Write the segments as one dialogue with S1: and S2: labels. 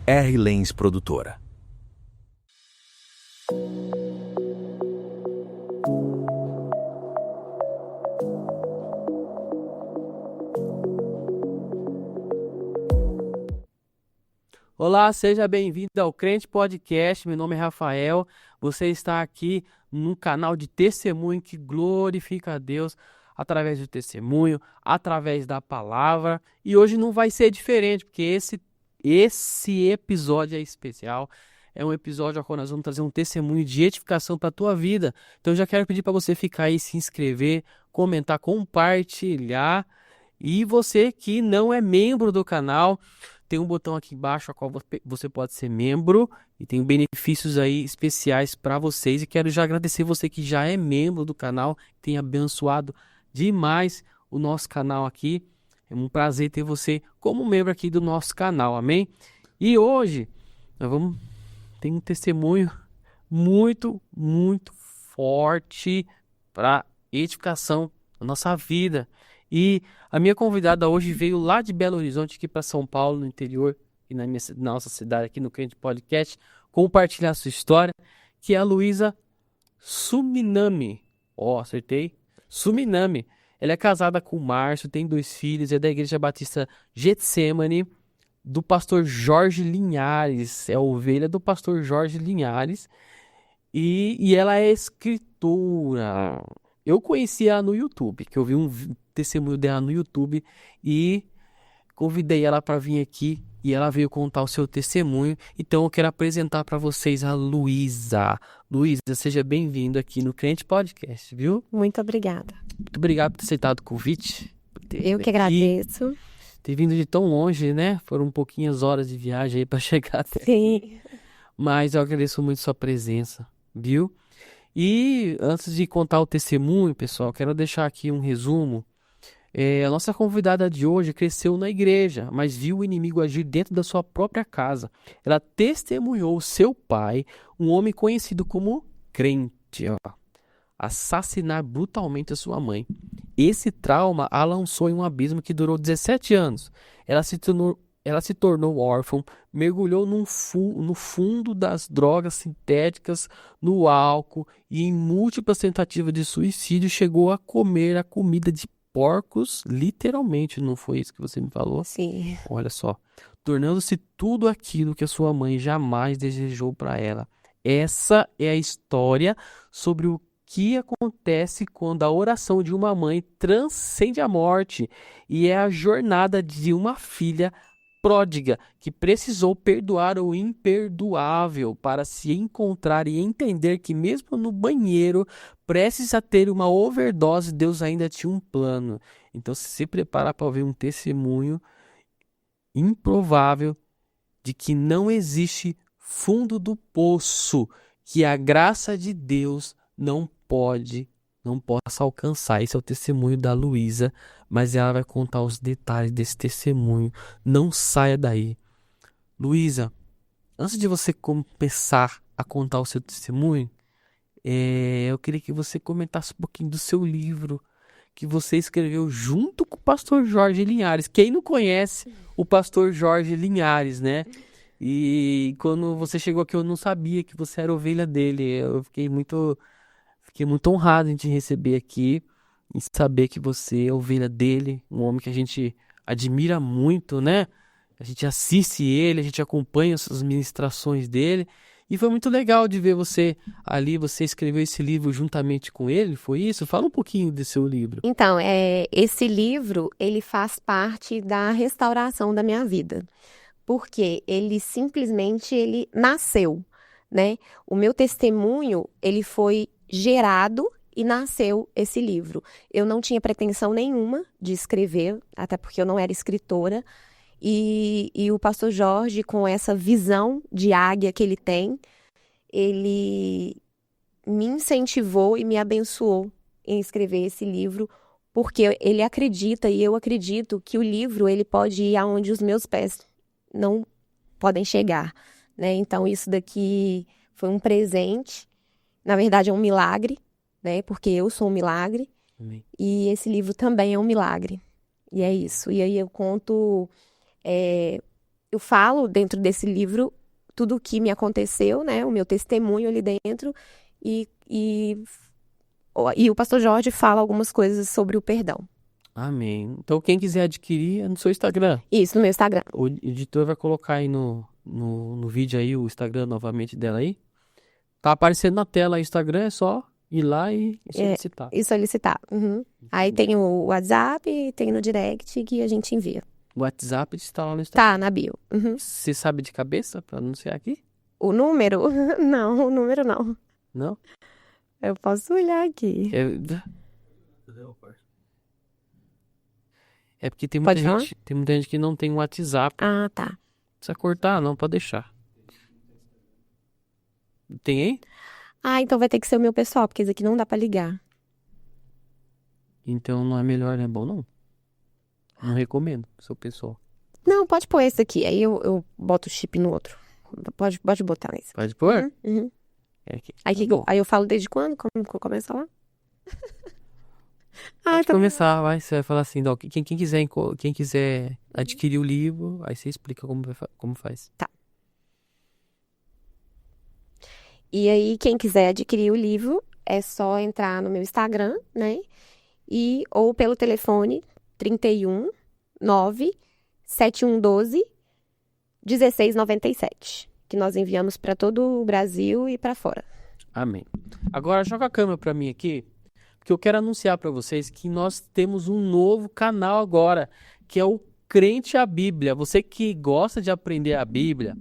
S1: R. Lenz Produtora.
S2: Olá, seja bem-vindo ao Crente Podcast. Meu nome é Rafael. Você está aqui no canal de testemunho que glorifica a Deus através do testemunho, através da palavra. E hoje não vai ser diferente, porque esse episódio é especial. É um episódio ao qual nós vamos trazer um testemunho de edificação para a tua vida. Então eu já quero pedir para você ficar aí, se inscrever, comentar, compartilhar. E você que não é membro do canal, tem um botão aqui embaixo a qual você pode ser membro e tem benefícios aí especiais para vocês. E quero já agradecer você que já é membro do canal, tem abençoado demais o nosso canal aqui. É um prazer ter você como membro aqui do nosso canal, amém? E hoje nós ter um testemunho muito forte para edificação da nossa vida. E a minha convidada hoje veio lá de Belo Horizonte aqui para São Paulo, no interior, e na nossa cidade aqui no Crente Podcast, compartilhar a sua história, que é a Luísa Suminami. Acertei? Suminami. Ela é casada com o Márcio, tem 2 filhos, é da Igreja Batista Getsemane, do pastor Jorge Linhares. É a ovelha do pastor Jorge Linhares. E ela é escritora. Eu conheci ela no YouTube, que eu vi um testemunho dela no YouTube e convidei ela para vir aqui e ela veio contar o seu testemunho. Então eu quero apresentar para vocês a Luísa. Luísa, seja bem-vinda aqui no Crente Podcast, viu?
S3: Muito obrigada.
S2: Muito obrigado por ter aceitado o convite.
S3: Eu que agradeço.
S2: Ter vindo de tão longe, né? Foram pouquinhas horas de viagem aí para chegar até.
S3: Sim.
S2: Mas eu agradeço muito sua presença, viu? E antes de contar o testemunho, pessoal, quero deixar aqui um resumo. A nossa convidada de hoje cresceu na igreja, mas viu o inimigo agir dentro da sua própria casa. Ela testemunhou seu pai, um homem conhecido como crente, assassinar brutalmente a sua mãe. Esse trauma a lançou em um abismo que durou 17 anos. Ela se tornou órfã, mergulhou no fundo das drogas sintéticas, no álcool e em múltiplas tentativas de suicídio chegou a comer a comida de porcos, literalmente, não foi isso que você me falou?
S3: Sim.
S2: Olha só, tornando-se tudo aquilo que a sua mãe jamais desejou para ela. Essa é a história sobre o que acontece quando a oração de uma mãe transcende a morte e é a jornada de uma filha pródiga que precisou perdoar o imperdoável para se encontrar e entender que mesmo no banheiro, prestes a ter uma overdose, Deus ainda tinha um plano. Então se prepara para ouvir um testemunho improvável de que não existe fundo do poço, que a graça de Deus não possa alcançar. Esse é o testemunho da Luísa, mas ela vai contar os detalhes desse testemunho. Não saia daí. Luísa, antes de você começar a contar o seu testemunho, eu queria que você comentasse um pouquinho do seu livro que você escreveu junto com o pastor Jorge Linhares. Quem não conhece o pastor Jorge Linhares, né? E quando você chegou aqui eu não sabia que você era ovelha dele. Eu fiquei muito honrado em te receber aqui e saber que você é ovelha dele, um homem que a gente admira muito, né? A gente assiste ele, a gente acompanha as ministrações dele e foi muito legal de ver você ali, você escreveu esse livro juntamente com ele, foi isso? Fala um pouquinho desse seu livro.
S3: Então, esse livro, ele faz parte da restauração da minha vida, porque ele simplesmente nasceu, né? O meu testemunho, ele foi gerado e nasceu esse livro. Eu não tinha pretensão nenhuma de escrever, até porque eu não era escritora, e o pastor Jorge, com essa visão de águia que ele tem, ele me incentivou e me abençoou em escrever esse livro, porque ele acredita e eu acredito que o livro ele pode ir aonde os meus pés não podem chegar, né? Então isso daqui foi um presente, na verdade é um milagre, né? Porque eu sou um milagre.
S2: Amém.
S3: E esse livro também é um milagre. E é isso. E aí eu conto eu falo dentro desse livro tudo o que me aconteceu, né? O meu testemunho ali dentro. E o pastor Jorge fala algumas coisas sobre o perdão.
S2: Amém. Então, quem quiser adquirir, é no seu Instagram.
S3: Isso, no meu Instagram.
S2: O editor vai colocar aí no vídeo aí o Instagram novamente dela aí. Tá aparecendo na tela aí o Instagram, é só ir lá e solicitar.
S3: E solicitar. Uhum. Aí tem o WhatsApp, tem no direct que a gente envia.
S2: O WhatsApp está lá no Instagram.
S3: Tá, na bio. Uhum.
S2: Você sabe de cabeça para anunciar aqui?
S3: O número? Não, o número não.
S2: Não?
S3: Eu posso olhar aqui.
S2: É porque tem
S3: Pode falar?
S2: muita gente que não tem WhatsApp.
S3: Ah, tá.
S2: Não precisa cortar, não, pode deixar. Tem aí?
S3: Ah, então vai ter que ser o meu pessoal, porque esse aqui não dá pra ligar.
S2: Então não é melhor, não é bom não. Não recomendo, seu pessoal.
S3: Não, pode pôr esse aqui. Aí eu boto o chip no outro. Pode botar nesse.
S2: Pode pôr?
S3: Uhum.
S2: É aqui.
S3: Aí eu falo desde quando? Como que eu começo a falar?
S2: Pode
S3: Tá.
S2: começar, vai. Você vai falar assim, ó, quem quiser adquirir o livro, aí você explica como faz.
S3: Tá. E aí, quem quiser adquirir o livro, é só entrar no meu Instagram, né? Ou pelo telefone 31 9 7112 1697, que nós enviamos para todo o Brasil e para fora.
S2: Amém. Agora joga a câmera para mim aqui, porque eu quero anunciar para vocês que nós temos um novo canal agora, que é o Crente à Bíblia. Você que gosta de aprender a Bíblia,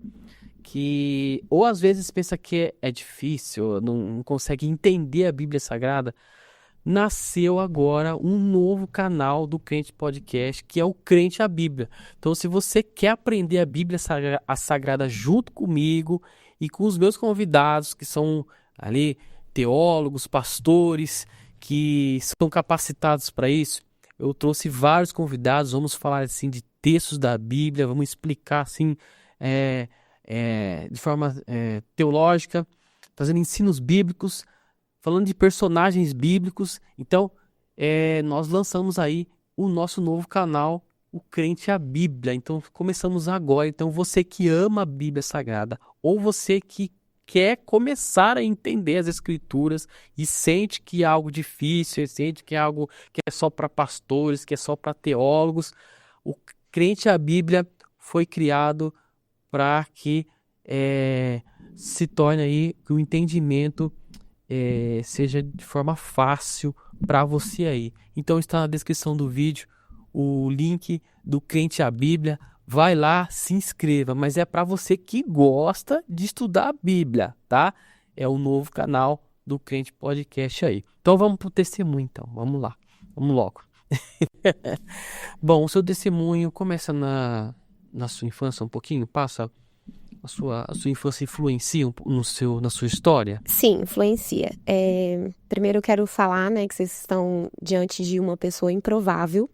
S2: que ou às vezes pensa que é difícil, não consegue entender a Bíblia Sagrada, nasceu agora um novo canal do Crente Podcast, que é o Crente à Bíblia. Então, se você quer aprender a Bíblia Sagrada junto comigo e com os meus convidados, que são ali teólogos, pastores, que são capacitados para isso, eu trouxe vários convidados, vamos falar assim de textos da Bíblia, vamos explicar assim de forma teológica, fazendo ensinos bíblicos, falando de personagens bíblicos. Então, nós lançamos aí o nosso novo canal, o Crente à Bíblia. Então, começamos agora. Então, você que ama a Bíblia Sagrada, ou você que quer começar a entender as Escrituras e sente que é algo difícil, sente que é algo que é só para pastores, que é só para teólogos, o Crente à Bíblia foi criado para que se torne aí que o entendimento seja de forma fácil para você aí. Então está na descrição do vídeo o link do Crente à Bíblia. Vai lá, se inscreva, mas é para você que gosta de estudar a Bíblia, tá? É o novo canal do Crente Podcast aí. Então vamos pro testemunho então, vamos lá, vamos logo. Bom, o seu testemunho começa na sua infância um pouquinho, passa a sua infância influencia na sua história?
S3: Sim, influencia. Primeiro eu quero falar, né, que vocês estão diante de uma pessoa improvável,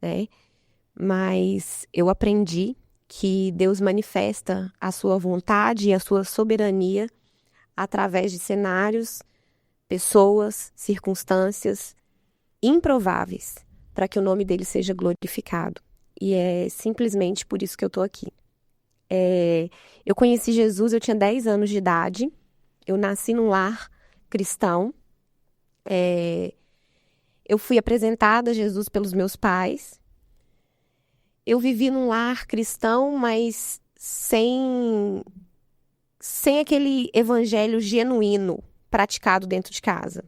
S3: né? Mas eu aprendi que Deus manifesta a sua vontade e a sua soberania através de cenários, pessoas, circunstâncias improváveis, para que o nome dele seja glorificado. E é simplesmente por isso que eu estou aqui. Eu conheci Jesus, eu tinha 10 anos de idade, eu nasci num lar cristão, eu fui apresentada a Jesus pelos meus pais, eu vivi num lar cristão, mas sem aquele evangelho genuíno praticado dentro de casa.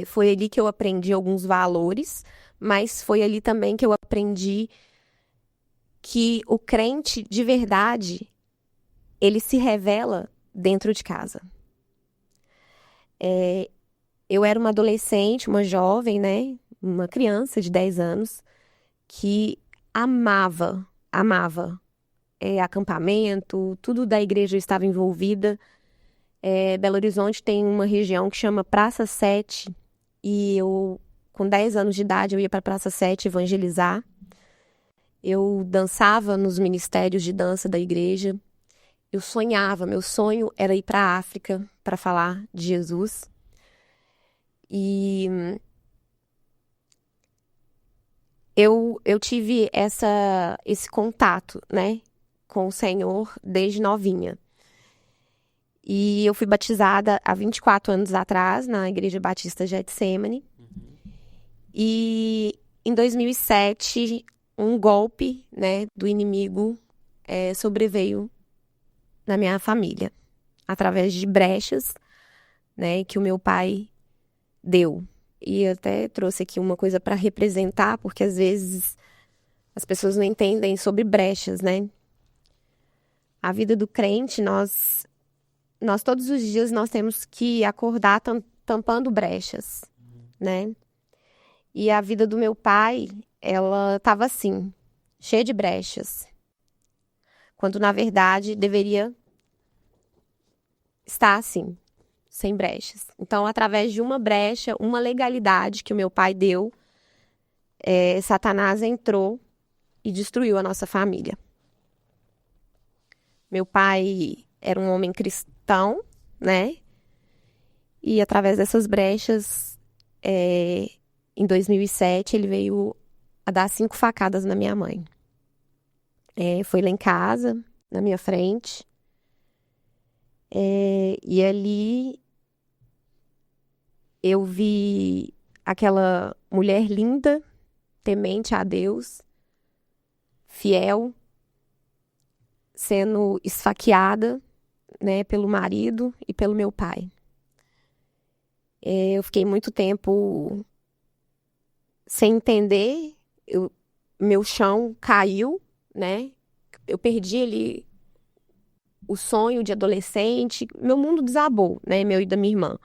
S3: Foi ali que eu aprendi alguns valores, mas foi ali também que eu aprendi que o crente de verdade, ele se revela dentro de casa. Eu era uma adolescente, uma jovem, né? Uma criança de 10 anos, que amava acampamento, tudo da igreja eu estava envolvida. Belo Horizonte tem uma região que chama Praça 7, e eu, com 10 anos de idade, eu ia para a Praça 7 evangelizar. Eu dançava nos ministérios de dança da igreja. Eu sonhava, meu sonho era ir para a África para falar de Jesus. E eu eu tive esse contato, né, com o Senhor desde novinha. E eu fui batizada há 24 anos atrás, na Igreja Batista Getsemane. E em 2007, um golpe, né, do inimigo sobreveio na minha família, através de brechas, né, que o meu pai deu. E eu até trouxe aqui uma coisa para representar, porque às vezes as pessoas não entendem sobre brechas, né? A vida do crente, nós todos os dias nós temos que acordar tampando brechas, né? E a vida do meu pai, ela estava assim, cheia de brechas, quando na verdade deveria estar assim, sem brechas. Então, através de uma brecha, uma legalidade que o meu pai deu, Satanás entrou e destruiu a nossa família. Meu pai era um homem cristão, né? E através dessas brechas, em 2007, ele veio a dar 5 facadas na minha mãe. Foi lá em casa, na minha frente. E ali eu vi aquela mulher linda, temente a Deus, fiel, sendo esfaqueada, né, pelo marido e pelo meu pai. Eu fiquei muito tempo sem entender, meu chão caiu, né? Eu perdi ali o sonho de adolescente, meu mundo desabou, né, meu e da minha irmã.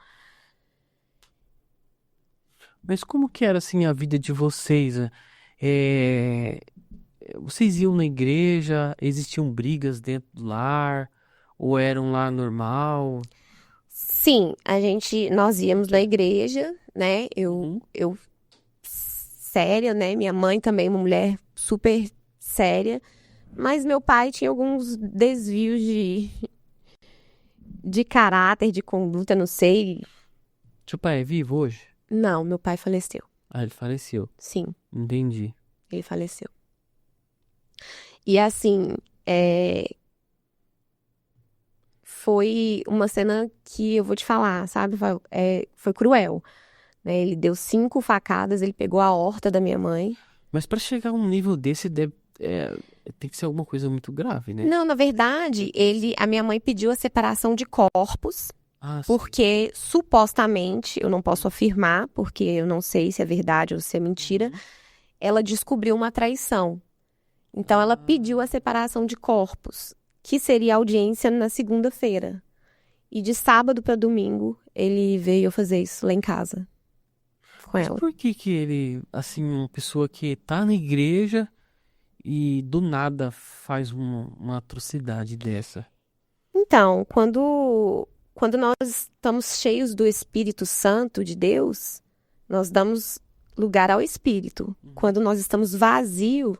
S2: Mas como que era assim a vida de vocês, né? É, Vocês iam na igreja? Existiam brigas dentro do lar? Ou eram lá normal?
S3: Sim, nós íamos na igreja, né? Eu séria, né? Minha mãe também, uma mulher super séria. Mas meu pai tinha alguns desvios de caráter, de conduta, não sei.
S2: Seu pai é vivo hoje?
S3: Não, meu pai faleceu.
S2: Ah, ele faleceu.
S3: Sim,
S2: Entendi.
S3: ele faleceu. E assim, foi uma cena que eu vou te falar, sabe? Foi cruel, né? Ele deu 5 facadas, ele pegou a aorta da minha mãe.
S2: Mas pra chegar a um nível desse, tem que ser alguma coisa muito grave, né?
S3: Não, na verdade, a minha mãe pediu a separação de corpos,
S2: Ah, sim.
S3: porque supostamente, eu não posso afirmar, porque eu não sei se é verdade ou se é mentira, ela descobriu uma traição. Então, ela pediu a separação de corpos, que seria a audiência na segunda-feira. E de sábado para domingo, ele veio fazer isso lá em casa com
S2: Mas
S3: ela.
S2: por que que ele, assim, uma pessoa que tá na igreja e do nada faz uma atrocidade dessa?
S3: Então, quando nós estamos cheios do Espírito Santo de Deus, nós damos lugar ao Espírito. Quando nós estamos vazios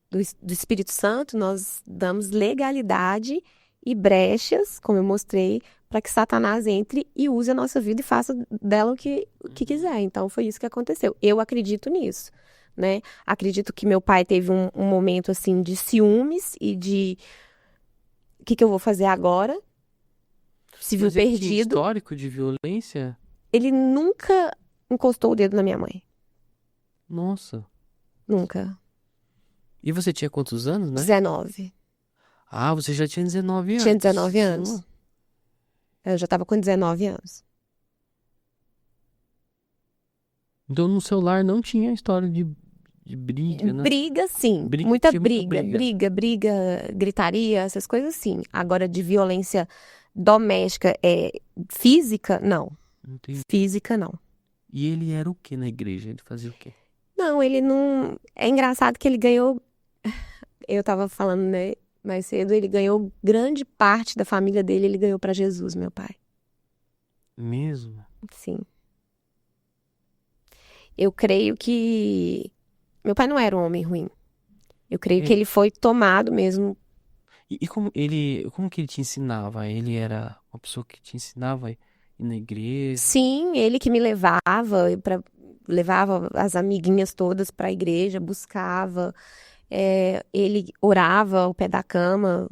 S3: do Espírito Santo, nós damos legalidade e brechas, como eu mostrei, para que Satanás entre e use a nossa vida e faça dela o que quiser. Então, foi isso que aconteceu. Eu acredito nisso, né? Acredito que meu pai teve um momento, assim, de ciúmes e de... O que eu vou fazer agora? Se viu
S2: Mas ele tinha
S3: perdido.
S2: histórico de violência?
S3: Ele nunca encostou o dedo na minha mãe.
S2: Nossa.
S3: Nunca.
S2: E você tinha quantos anos, né?
S3: 19.
S2: Ah, você já tinha 19 anos.
S3: Tinha 19 anos. Eu já tava com 19 anos.
S2: Então no seu lar não tinha história de briga, né?
S3: Briga, sim.
S2: Briga,
S3: Muita
S2: tinha muita
S3: briga. Briga, gritaria, essas coisas, sim. Agora, de violência doméstica, física, não.
S2: Entendi.
S3: Física, não.
S2: E ele era o que na igreja? Ele fazia o quê?
S3: Não, ele não... É engraçado que ele ganhou... Eu tava falando, né, mais cedo, ele ganhou grande parte da família dele, ele ganhou pra Jesus, meu pai.
S2: Mesmo?
S3: Sim. Eu creio que... Meu pai não era um homem ruim. Eu creio que ele foi tomado mesmo.
S2: E como que ele te ensinava? Ele era uma pessoa que te ensinava a ir na igreja?
S3: Sim, ele que me levava para levava as amiguinhas todas para a igreja, buscava. Ele orava ao pé da cama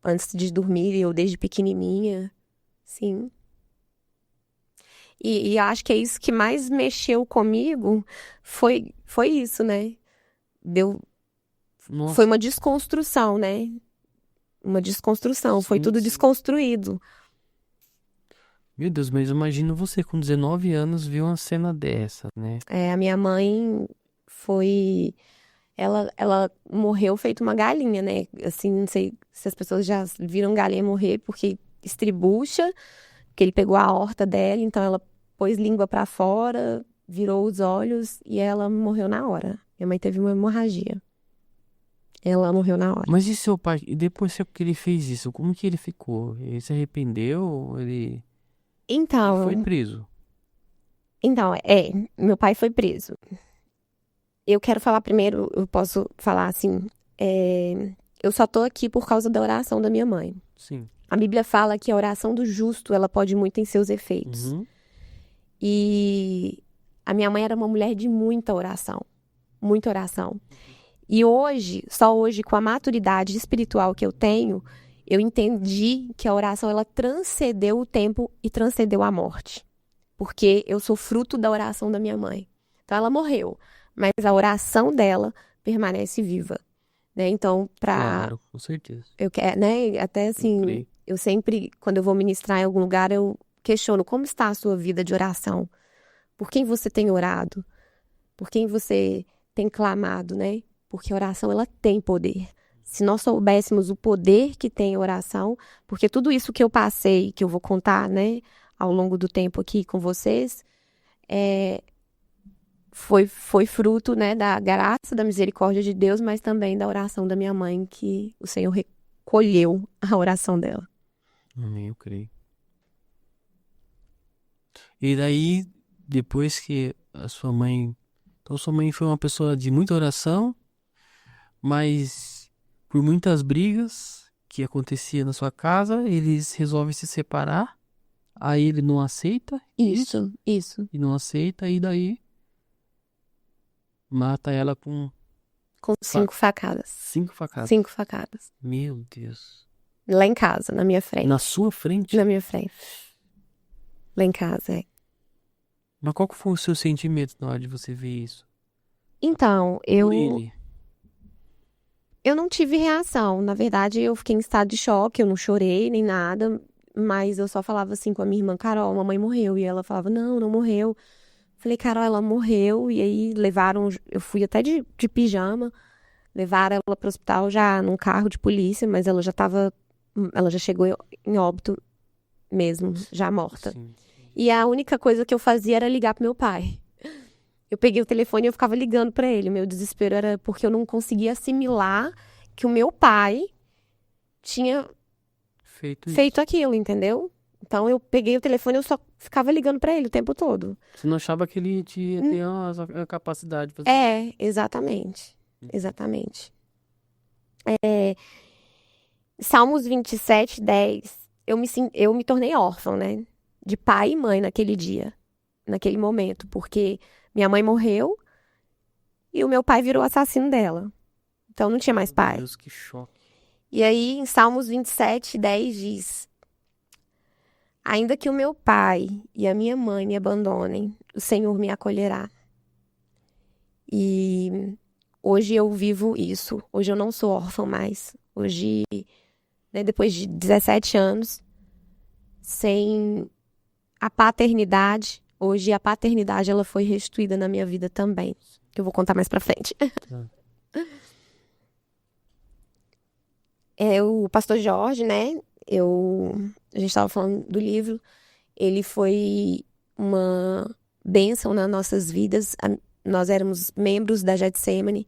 S3: antes de dormir, eu desde pequenininha. Sim. E acho que é isso que mais mexeu comigo, foi isso, né? Foi
S2: Nossa,
S3: uma desconstrução, né? Uma desconstrução, foi
S2: sim,
S3: tudo
S2: sim.
S3: desconstruído.
S2: Meu Deus, mas imagina você com 19 anos ver uma cena dessa, né?
S3: A minha mãe foi. Ela morreu feito uma galinha, né? Assim, não sei se as pessoas já viram galinha morrer, porque estribucha, porque ele pegou a aorta dela, então ela pôs língua pra fora, virou os olhos e ela morreu na hora. Minha mãe teve uma hemorragia. Ela morreu na hora.
S2: Mas e seu pai, e depois que ele fez isso, como que ele ficou? Ele se arrependeu? Ele foi
S3: Então,
S2: preso?
S3: meu pai foi preso. Eu quero falar primeiro, eu posso falar assim, eu só tô aqui por causa da oração da minha mãe.
S2: Sim.
S3: A Bíblia fala que a oração do justo, ela pode muito em seus efeitos.
S2: Uhum.
S3: E a minha mãe era uma mulher de muita oração. Muita oração. E hoje, só hoje, com a maturidade espiritual que eu tenho, eu entendi que a oração, ela transcendeu o tempo e transcendeu a morte. Porque eu sou fruto da oração da minha mãe. Então, ela morreu, mas a oração dela permanece viva. Né? Então,
S2: Claro, com certeza.
S3: eu quero, né? Até
S2: Eu
S3: assim,
S2: creio.
S3: eu sempre, quando eu vou ministrar em algum lugar, eu questiono como está a sua vida de oração. Por quem você tem orado? Por quem você tem clamado, né? Porque a oração, ela tem poder. Se nós soubéssemos o poder que tem a oração, porque tudo isso que eu passei, que eu vou contar, né, ao longo do tempo aqui com vocês, foi fruto, né, da graça, da misericórdia de Deus, mas também da oração da minha mãe, que o Senhor recolheu a oração dela.
S2: Amém, eu creio. E daí, depois que a sua mãe. Então, sua mãe foi uma pessoa de muita oração, mas por muitas brigas que acontecia na sua casa, eles resolvem se separar. Aí ele não aceita
S3: Isso.
S2: e não aceita, e daí mata ela com
S3: Com 5 facadas.
S2: 5 facadas.
S3: 5 facadas.
S2: Meu Deus.
S3: Lá em casa, na minha frente.
S2: Na sua frente?
S3: Na minha frente. Lá em casa,
S2: Mas qual que foi o seu sentimento na hora de você ver isso?
S3: Então,
S2: Por ele?
S3: eu não tive reação. Na verdade, eu fiquei em estado de choque, eu não chorei nem nada, mas eu só falava assim com a minha irmã, Carol, a mamãe morreu. E ela falava, não, não morreu. Falei, Carol, ela morreu. E aí levaram, eu fui até de pijama, levaram ela para o hospital já num carro de polícia, mas ela já chegou em óbito mesmo, já morta.
S2: Sim.
S3: E a única coisa que eu fazia era ligar pro meu pai. Eu peguei o telefone e eu ficava ligando pra ele. O meu desespero era porque eu não conseguia assimilar que o meu pai tinha feito aquilo, entendeu? Então eu peguei o telefone e eu só ficava ligando pra ele o tempo todo.
S2: Você não achava que ele tinha a capacidade de fazer?
S3: Exatamente. Exatamente. Salmos 27, 10. Eu me tornei órfã, né? De pai e mãe naquele dia, naquele momento, porque minha mãe morreu e o meu pai virou assassino dela. Então não tinha mais
S2: Meu
S3: pai.
S2: Deus, que choque.
S3: E aí, em Salmos 27, 10 diz: ainda que o meu pai e a minha mãe me abandonem, o Senhor me acolherá. E hoje eu vivo isso. Hoje eu não sou órfã mais. Hoje, né, depois de 17 anos, sem a paternidade, hoje a paternidade ela foi restituída na minha vida também, que eu vou contar mais pra frente.
S2: Tá.
S3: O pastor Jorge, né? A gente estava falando do livro, ele foi uma bênção nas nossas vidas. Nós éramos membros da Getsemane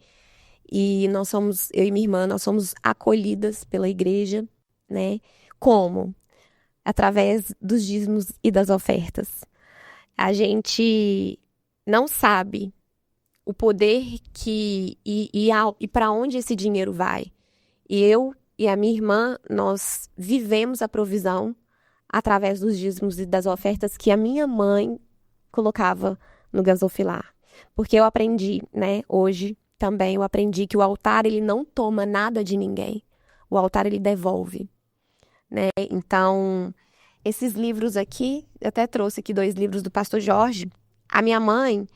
S3: e eu e minha irmã, nós somos acolhidas pela igreja, né? Como? Através dos dízimos e das ofertas. A gente não sabe o poder e para onde esse dinheiro vai. E eu e a minha irmã, nós vivemos a provisão através dos dízimos e das ofertas que a minha mãe colocava no gasofilar. Porque eu aprendi, né, hoje também eu aprendi que o altar, ele não toma nada de ninguém. O altar, ele devolve, né? Então, esses livros aqui, eu até trouxe aqui 2 livros do pastor Jorge. A minha mãe,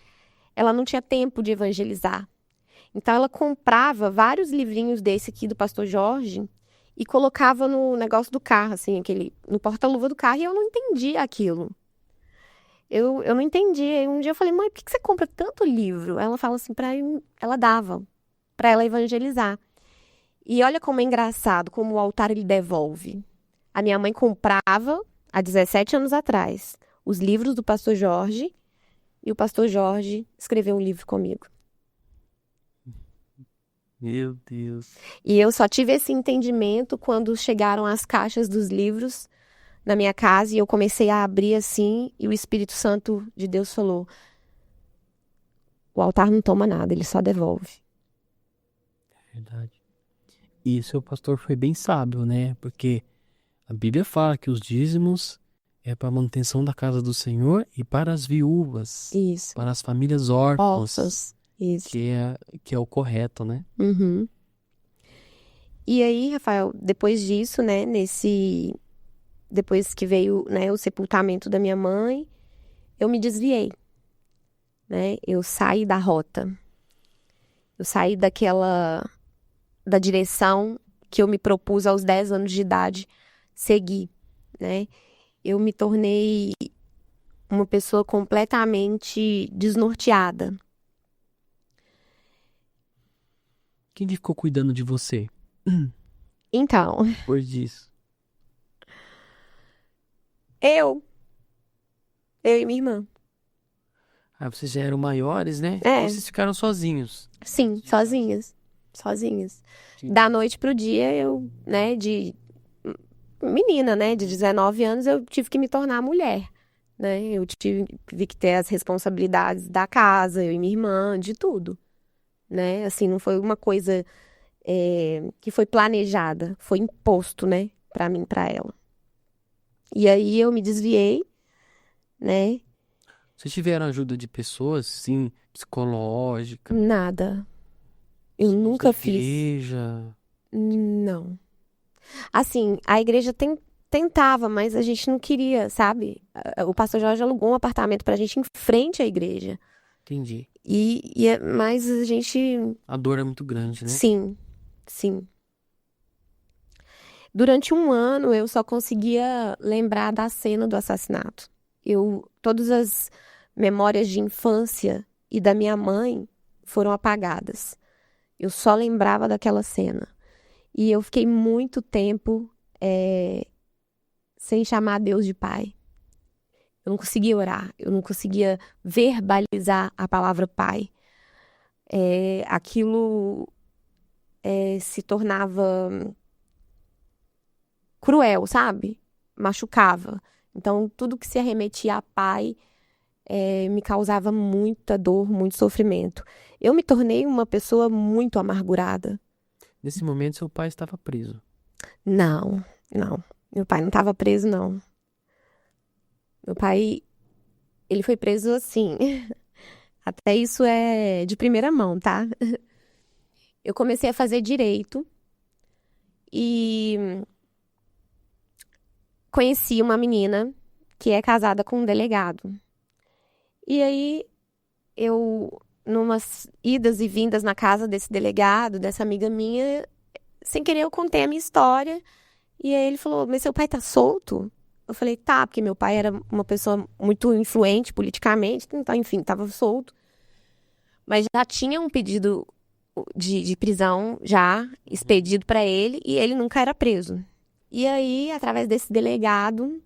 S3: ela não tinha tempo de evangelizar. Então, ela comprava vários livrinhos desse aqui do pastor Jorge e colocava no negócio do carro, assim, no porta-luva do carro, e eu não entendia aquilo. Eu não entendi. Aí um dia eu falei, mãe, por que você compra tanto livro? Ela fala assim, ela dava para ela evangelizar. E olha como é engraçado, como o altar ele devolve. A minha mãe comprava, há 17 anos atrás, os livros do pastor Jorge, e o pastor Jorge escreveu um livro comigo.
S2: Meu Deus.
S3: E eu só tive esse entendimento quando chegaram as caixas dos livros na minha casa e eu comecei a abrir assim e o Espírito Santo de Deus falou: o altar não toma nada, ele só devolve.
S2: Verdade. E o seu pastor foi bem sábio, né? Porque a Bíblia fala que os dízimos é para a manutenção da casa do Senhor e para as viúvas,
S3: Isso.
S2: para as famílias órfãos,
S3: Órfãos. Isso.
S2: que é o correto, né?
S3: Uhum. E aí, Rafael, depois disso, né, depois que veio, né, o sepultamento da minha mãe, eu me desviei, né? Eu saí da rota. Eu saí da direção que eu me propus aos 10 anos de idade seguir, né? Eu me tornei uma pessoa completamente desnorteada.
S2: Quem ficou cuidando de você
S3: Então,
S2: depois disso?
S3: eu e minha irmã.
S2: Ah, vocês já eram maiores, né?
S3: É.
S2: Então vocês ficaram sozinhos.
S3: Sim, sozinhas. Da noite pro dia, eu, né, de menina, né, de 19 anos, eu tive que me tornar mulher, né? Eu tive que ter as responsabilidades da casa, eu e minha irmã, de tudo, né? Assim, não foi uma coisa que foi planejada, foi imposto, né, pra mim, pra ela. E aí eu me desviei, né?
S2: Vocês tiveram ajuda de pessoas, sim, psicológica,
S3: Nada. Eu nunca fiz.
S2: igreja?
S3: Não. Assim, a igreja tentava, mas a gente não queria, sabe? O pastor Jorge alugou um apartamento pra gente em frente à igreja.
S2: Entendi.
S3: Mas a gente.
S2: A dor é muito grande, né?
S3: Sim, sim. Durante um ano eu só conseguia lembrar da cena do assassinato. Todas as memórias de infância e da minha mãe foram apagadas. Eu só lembrava daquela cena. E eu fiquei muito tempo sem chamar Deus de pai. Eu não conseguia orar, eu não conseguia verbalizar a palavra pai. Aquilo se tornava cruel, sabe? Machucava. Então, tudo que se arremetia a pai me causava muita dor, muito sofrimento. Eu me tornei uma pessoa muito amargurada.
S2: Nesse momento, seu pai estava preso.
S3: Não. Meu pai não estava preso, não. Meu pai, ele foi preso assim. Até isso é de primeira mão, tá? Eu comecei a fazer direito e conheci uma menina que é casada com um delegado. E aí, numas idas e vindas na casa desse delegado, dessa amiga minha, sem querer eu contei a minha história. E aí ele falou, mas seu pai tá solto? Eu falei, tá, porque meu pai era uma pessoa muito influente politicamente, então, enfim, tava solto. Mas já tinha um pedido de prisão já expedido para ele e ele nunca era preso. E aí, através desse delegado,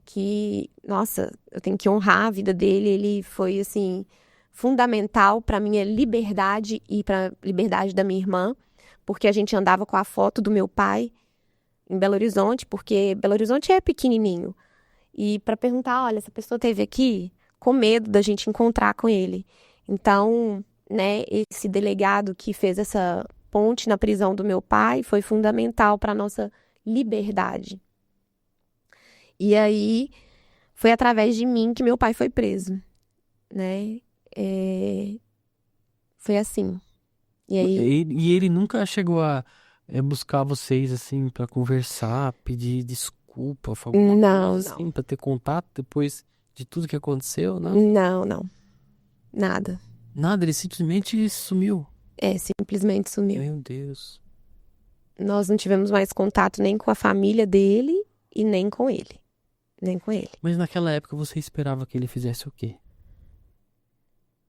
S3: que, nossa, eu tenho que honrar a vida dele, ele foi, assim, fundamental para minha liberdade e para liberdade da minha irmã, porque a gente andava com a foto do meu pai em Belo Horizonte, porque Belo Horizonte é pequenininho. E para perguntar, olha, essa pessoa esteve aqui, com medo da gente encontrar com ele. Então, né, esse delegado que fez essa ponte na prisão do meu pai foi fundamental para a nossa liberdade. E aí, foi através de mim que meu pai foi preso, né? Foi assim. E aí,
S2: E ele nunca chegou a buscar vocês, assim, pra conversar, pedir desculpa, alguma
S3: não,
S2: coisa assim, pra ter contato depois de tudo que aconteceu, não?
S3: não, nada.
S2: Nada, ele simplesmente sumiu.
S3: Simplesmente sumiu.
S2: Meu Deus.
S3: Nós não tivemos mais contato nem com a família dele e nem com ele. Nem com ele.
S2: Mas naquela época você esperava que ele fizesse o quê?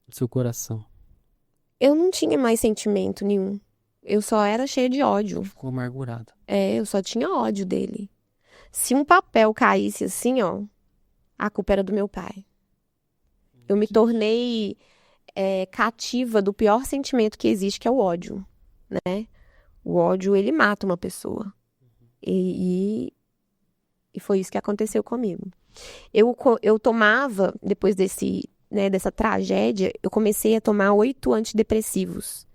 S2: No seu coração.
S3: Eu não tinha mais sentimento nenhum. Eu só era cheia de ódio.
S2: Ficou amargurado.
S3: Eu só tinha ódio dele. Se um papel caísse assim, ó, a culpa era do meu pai. Eu me tornei cativa do pior sentimento que existe, que é o ódio, né? O ódio, ele mata uma pessoa. E foi isso que aconteceu comigo. Eu tomava, depois dessa tragédia, eu comecei a tomar 8 antidepressivos.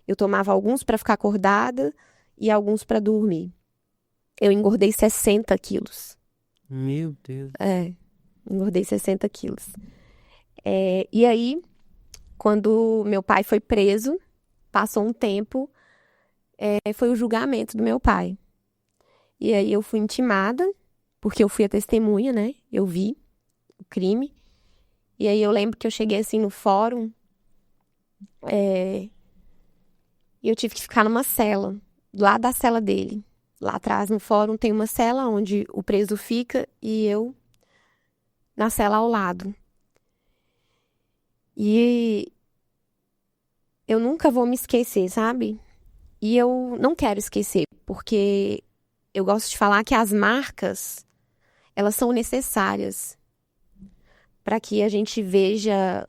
S3: Eu tomava alguns para ficar acordada e alguns para dormir. Eu engordei 60 quilos.
S2: Meu Deus.
S3: Engordei 60 quilos. E aí, quando meu pai foi preso, passou um tempo, foi o julgamento do meu pai. E aí eu fui intimada, porque eu fui a testemunha, né? Eu vi o crime. E aí eu lembro que eu cheguei assim no fórum, e eu tive que ficar numa cela, do lado da cela dele. Lá atrás no fórum tem uma cela onde o preso fica e eu na cela ao lado. E eu nunca vou me esquecer, sabe? E eu não quero esquecer, porque eu gosto de falar que as marcas, elas são necessárias para que a gente veja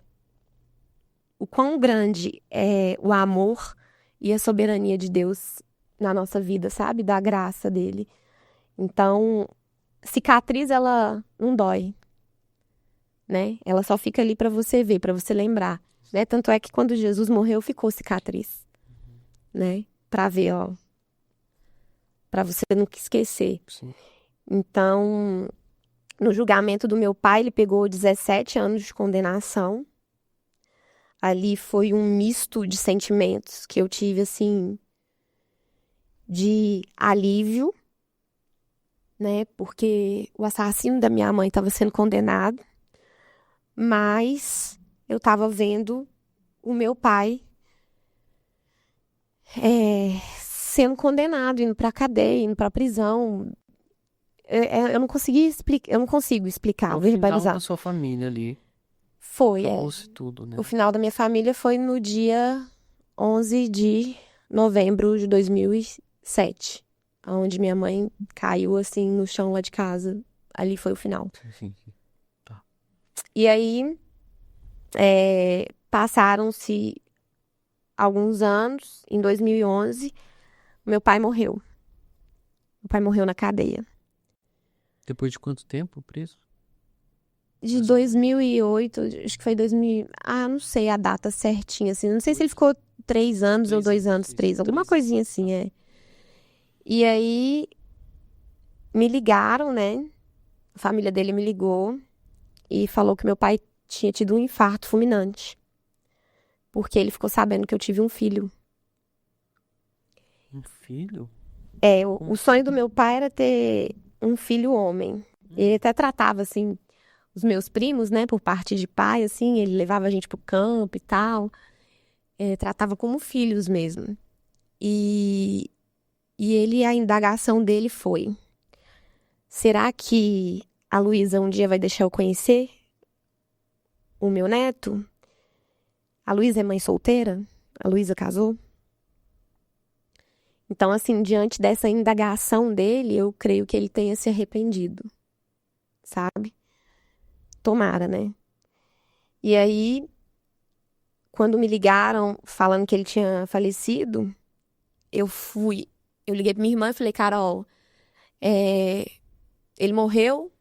S3: o quão grande é o amor e a soberania de Deus na nossa vida, sabe? Da graça dele. Então, cicatriz, ela não dói, né? Ela só fica ali para você ver, para você lembrar, né? Tanto é que quando Jesus morreu, ficou cicatriz, né? Para ver, ó, para você nunca esquecer.
S2: Sim.
S3: Então, no julgamento do meu pai, ele pegou 17 anos de condenação. Ali foi um misto de sentimentos que eu tive, assim, de alívio, né? Porque o assassino da minha mãe estava sendo condenado, mas eu estava vendo o meu pai sendo condenado, indo para a cadeia, indo para a prisão. Eu não consegui explicar, eu não consigo explicar,
S2: O final
S3: verbalizar.
S2: da sua família ali.
S3: Foi,
S2: Acabou-se tudo, né?
S3: O final da minha família foi no dia 11 de novembro de 2007, onde minha mãe caiu assim no chão lá de casa. Ali foi o final.
S2: Sim. Tá.
S3: E aí, passaram-se alguns anos. Em 2011, meu pai morreu. Meu pai morreu na cadeia.
S2: Depois de quanto tempo preso?
S3: De 2008, acho que foi 2000. Não sei a data certinha, assim. Não sei se ele ficou 3 anos ou 2 anos preso. Alguma coisinha assim, E aí, me ligaram, né? A família dele me ligou e falou que meu pai tinha tido um infarto fulminante. Porque ele ficou sabendo que eu tive um filho.
S2: Um filho?
S3: O sonho do meu pai era ter um filho homem. Ele até tratava, assim, os meus primos, né, por parte de pai, assim, ele levava a gente pro campo e tal. Tratava como filhos mesmo. E a indagação dele foi: será que a Luísa um dia vai deixar eu conhecer o meu neto? A Luísa é mãe solteira? A Luísa casou? Então, assim, diante dessa indagação dele, eu creio que ele tenha se arrependido, sabe? Tomara, né? E aí, quando me ligaram falando que ele tinha falecido, eu liguei pra minha irmã e falei: Carol, ele morreu,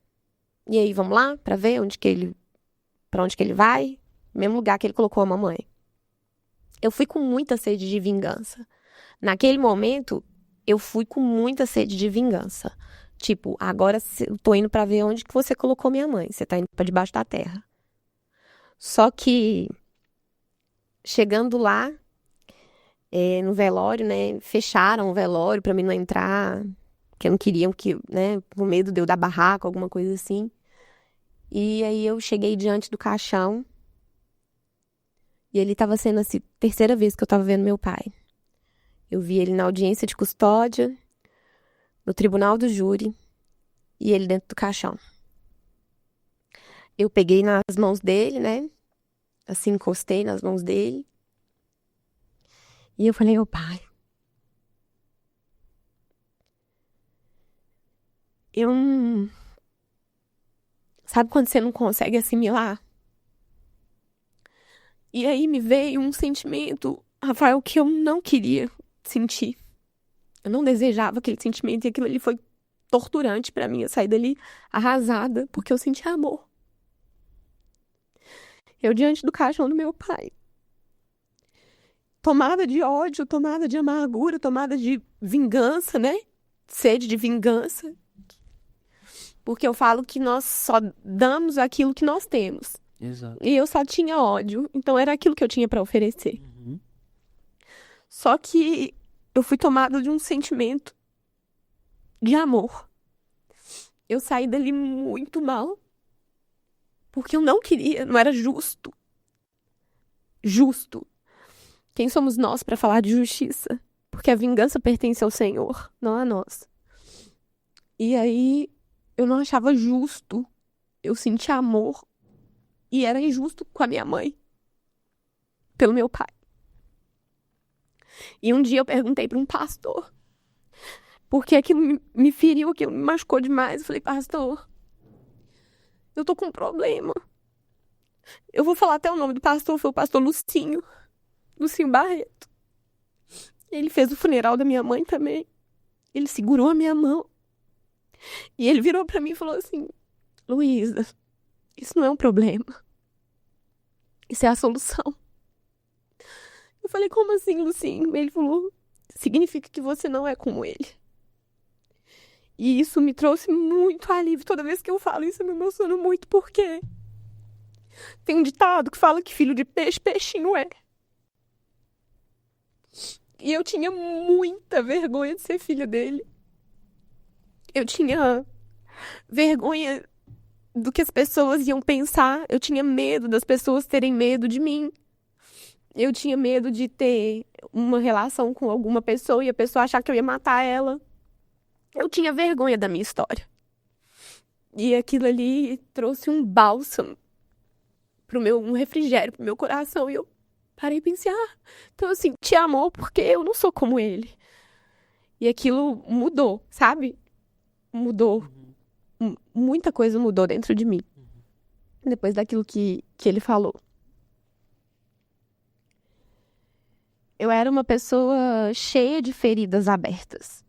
S3: e aí, vamos lá pra ver pra onde que ele vai? Mesmo lugar que ele colocou a mamãe. Eu fui com muita sede de vingança. Naquele momento, eu fui com muita sede de vingança. Tipo, agora eu tô indo pra ver onde que você colocou minha mãe. Você tá indo pra debaixo da terra. Só que chegando lá, no velório, né? Fecharam o velório pra mim não entrar, porque não queriam que, né? Com medo de eu dar barraco, alguma coisa assim. E aí eu cheguei diante do caixão e ele tava sendo a terceira vez que eu tava vendo meu pai. Eu vi ele na audiência de custódia, no tribunal do júri e ele dentro do caixão. Eu peguei nas mãos dele, né? Assim, encostei nas mãos dele. E eu falei, ô pai, eu não... Sabe quando você não consegue assimilar? E aí me veio um sentimento, Rafael, que eu não queria sentir. Eu não desejava aquele sentimento e aquilo ali foi torturante pra mim. Eu saí dali arrasada porque eu senti amor. Eu diante do caixão do meu pai. Tomada de ódio, tomada de amargura, tomada de vingança, né? Sede de vingança. Porque eu falo que nós só damos aquilo que nós temos.
S2: Exato.
S3: E eu só tinha ódio, então era aquilo que eu tinha pra oferecer.
S2: Uhum.
S3: Só que eu fui tomada de um sentimento de amor. Eu saí dali muito mal, porque eu não queria, não era justo. Justo. Quem somos nós para falar de justiça? Porque a vingança pertence ao Senhor, não a nós. E aí eu não achava justo. Eu sentia amor e era injusto com a minha mãe, pelo meu pai. E um dia eu perguntei para um pastor, porque aquilo me feriu, aquilo me machucou demais. Eu falei, pastor, eu tô com um problema. Eu vou falar até o nome do pastor, foi o pastor Lucinho Barreto. Ele fez o funeral da minha mãe também. Ele segurou a minha mão. E ele virou pra mim e falou assim, Luísa, isso não é um problema. Isso é a solução. Eu falei, como assim, Lucinho? Ele falou, significa que você não é como ele. E isso me trouxe muito alívio. Toda vez que eu falo isso, eu me emociono muito, porque tem um ditado que fala que filho de peixe, peixinho é. E eu tinha muita vergonha de ser filha dele. Eu tinha vergonha do que as pessoas iam pensar. Eu tinha medo das pessoas terem medo de mim. Eu tinha medo de ter uma relação com alguma pessoa e a pessoa achar que eu ia matar ela. Eu tinha vergonha da minha história. E aquilo ali trouxe um bálsamo um refrigério pro meu coração. E eu parei e pensei, então assim, te amou porque eu não sou como ele. E aquilo mudou, sabe? Mudou. Muita coisa mudou dentro de mim. Depois daquilo que ele falou. Eu era uma pessoa cheia de feridas abertas.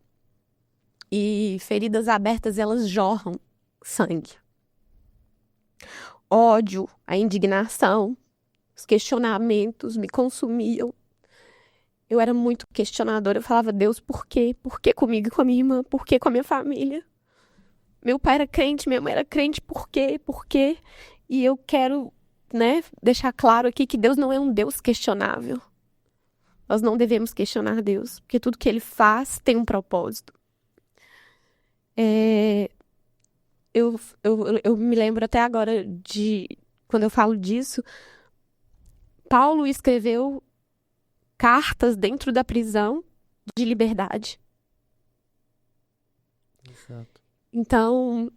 S3: E feridas abertas, elas jorram sangue. Ódio, a indignação, os questionamentos me consumiam. Eu era muito questionadora. Eu falava, Deus, por quê? Por que comigo e com a minha irmã? Por que com a minha família? Meu pai era crente, minha mãe era crente, por quê? Por quê? E eu quero, né, deixar claro aqui que Deus não é um Deus questionável. Nós não devemos questionar Deus, porque tudo que Ele faz tem um propósito. Eu me lembro até agora quando eu falo disso, Paulo escreveu cartas dentro da prisão de liberdade.
S2: Exato.
S3: Então,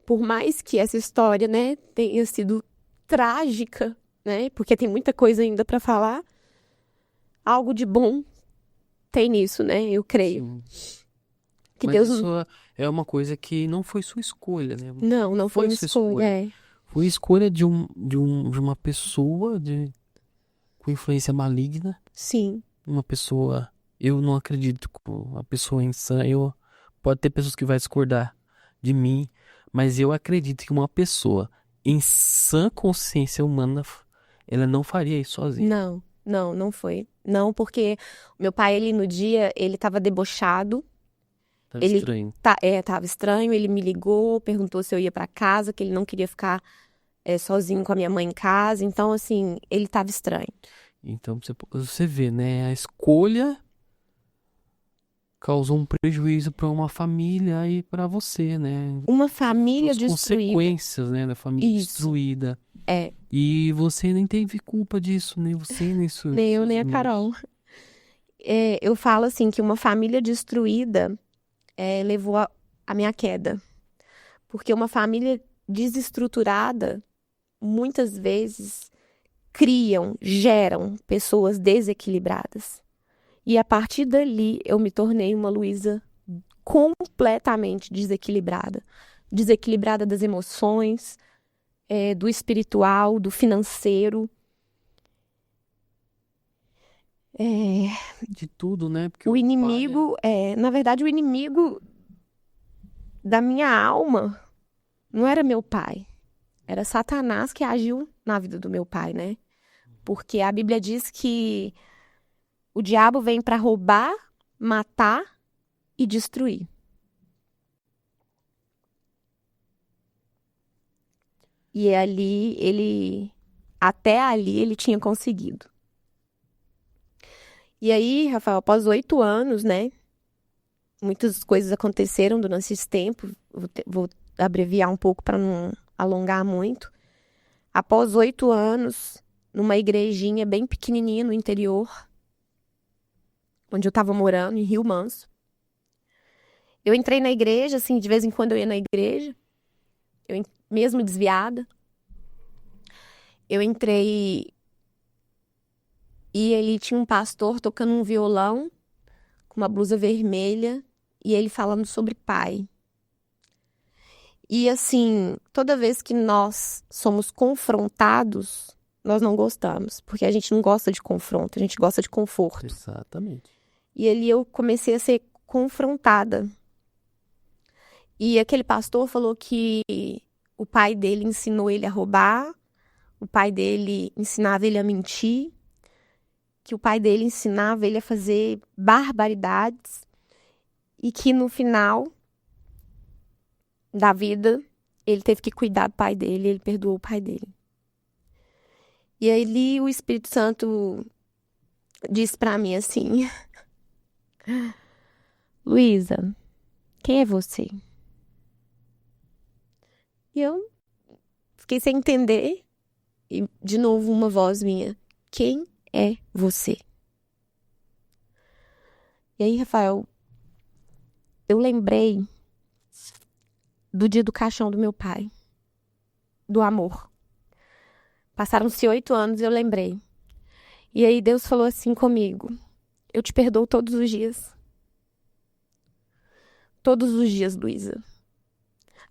S3: por mais que essa história, né, tenha sido trágica, né, porque tem muita coisa ainda para falar, algo de bom tem nisso, né, eu creio.
S2: Sim.
S3: Que
S2: Mas
S3: Deus
S2: isso é uma coisa que não foi sua escolha, né?
S3: não foi uma
S2: sua
S3: escolha.
S2: Foi escolha de uma pessoa com influência maligna.
S3: Sim.
S2: Uma pessoa... Eu não acredito que uma pessoa insana... Pode ter pessoas que vão discordar de mim, mas eu acredito que uma pessoa em sã consciência humana, ela não faria isso sozinha.
S3: Não foi. Não, porque meu pai, ele no dia, ele tava debochado.
S2: Tava
S3: Ele
S2: estranho.
S3: tava estranho, ele me ligou, perguntou se eu ia pra casa, que ele não queria ficar sozinho com a minha mãe em casa. Então, assim, ele tava estranho.
S2: Então você vê, né? A escolha causou um prejuízo para uma família e para você, né?
S3: Uma família
S2: As
S3: destruída.
S2: consequências, né, da família
S3: Isso.
S2: destruída.
S3: É,
S2: E você nem teve culpa disso, nem você, nem
S3: nem eu,
S2: seus
S3: nem a
S2: irmãos.
S3: Carol. Eu falo assim que uma família destruída levou a minha queda. Porque uma família desestruturada, muitas vezes, geram pessoas desequilibradas. E a partir dali, eu me tornei uma Luísa completamente desequilibrada. Desequilibrada das emoções, do espiritual, do financeiro.
S2: De tudo, né? Porque
S3: O
S2: pai
S3: inimigo, na verdade, o inimigo da minha alma não era meu pai. Era Satanás que agiu na vida do meu pai, né? Porque a Bíblia diz que o diabo vem para roubar, matar e destruir. E até ali, ele tinha conseguido. E aí, Rafael, após 8 anos, né? Muitas coisas aconteceram durante esse tempo. Vou abreviar um pouco para não alongar muito. Após 8 anos, numa igrejinha bem pequenininha no interior, onde eu estava morando, em Rio Manso. Eu entrei na igreja, assim, de vez em quando eu ia na igreja, mesmo desviada. Eu entrei e ele tinha um pastor tocando um violão, com uma blusa vermelha, e ele falando sobre pai. E assim, toda vez que nós somos confrontados, nós não gostamos, porque a gente não gosta de confronto, a gente gosta de conforto.
S2: Exatamente.
S3: E ali eu comecei a ser confrontada. E aquele pastor falou que o pai dele ensinou ele a roubar, o pai dele ensinava ele a mentir, que o pai dele ensinava ele a fazer barbaridades e que no final da vida ele teve que cuidar do pai dele, ele perdoou o pai dele. E aí o Espírito Santo disse pra mim assim: Luísa, quem é você? E eu fiquei sem entender. E, de novo, uma voz minha: quem é você? E aí, Rafael, eu lembrei do dia do caixão do meu pai, do amor. Passaram-se 8 anos e eu lembrei. E aí Deus falou assim comigo: eu te perdoo todos os dias. Todos os dias, Luísa.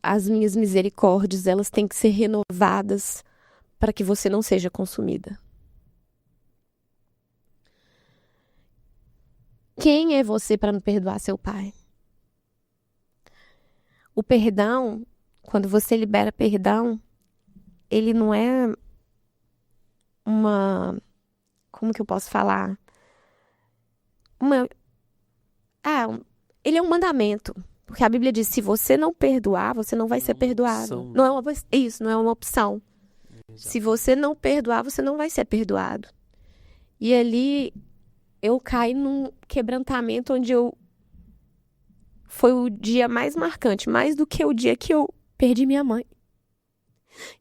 S3: As minhas misericórdias, elas têm que ser renovadas para que você não seja consumida. Quem é você para não perdoar seu pai? O perdão, quando você libera perdão, ele não é uma... Como que eu posso falar? Ele é um mandamento. Porque a Bíblia diz, se você não perdoar, você não vai ser perdoado.
S2: Opção, né?
S3: Não é isso, não é uma opção.
S2: Exato.
S3: Se você não perdoar, você não vai ser perdoado. E ali eu caí num quebrantamento onde foi o dia mais marcante, mais do que o dia que eu perdi minha mãe.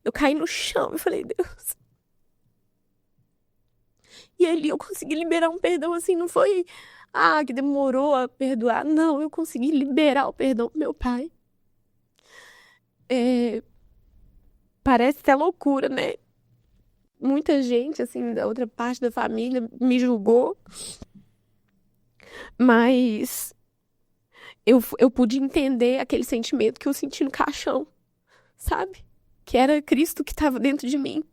S3: Eu caí no chão e falei, Deus. E ali eu consegui liberar um perdão, assim, não foi, que demorou a perdoar. Não, eu consegui liberar o perdão do meu pai. Parece até loucura, né? Muita gente, assim, da outra parte da família me julgou. Mas eu pude entender aquele sentimento que eu senti no caixão, sabe? Que era Cristo que estava dentro de mim.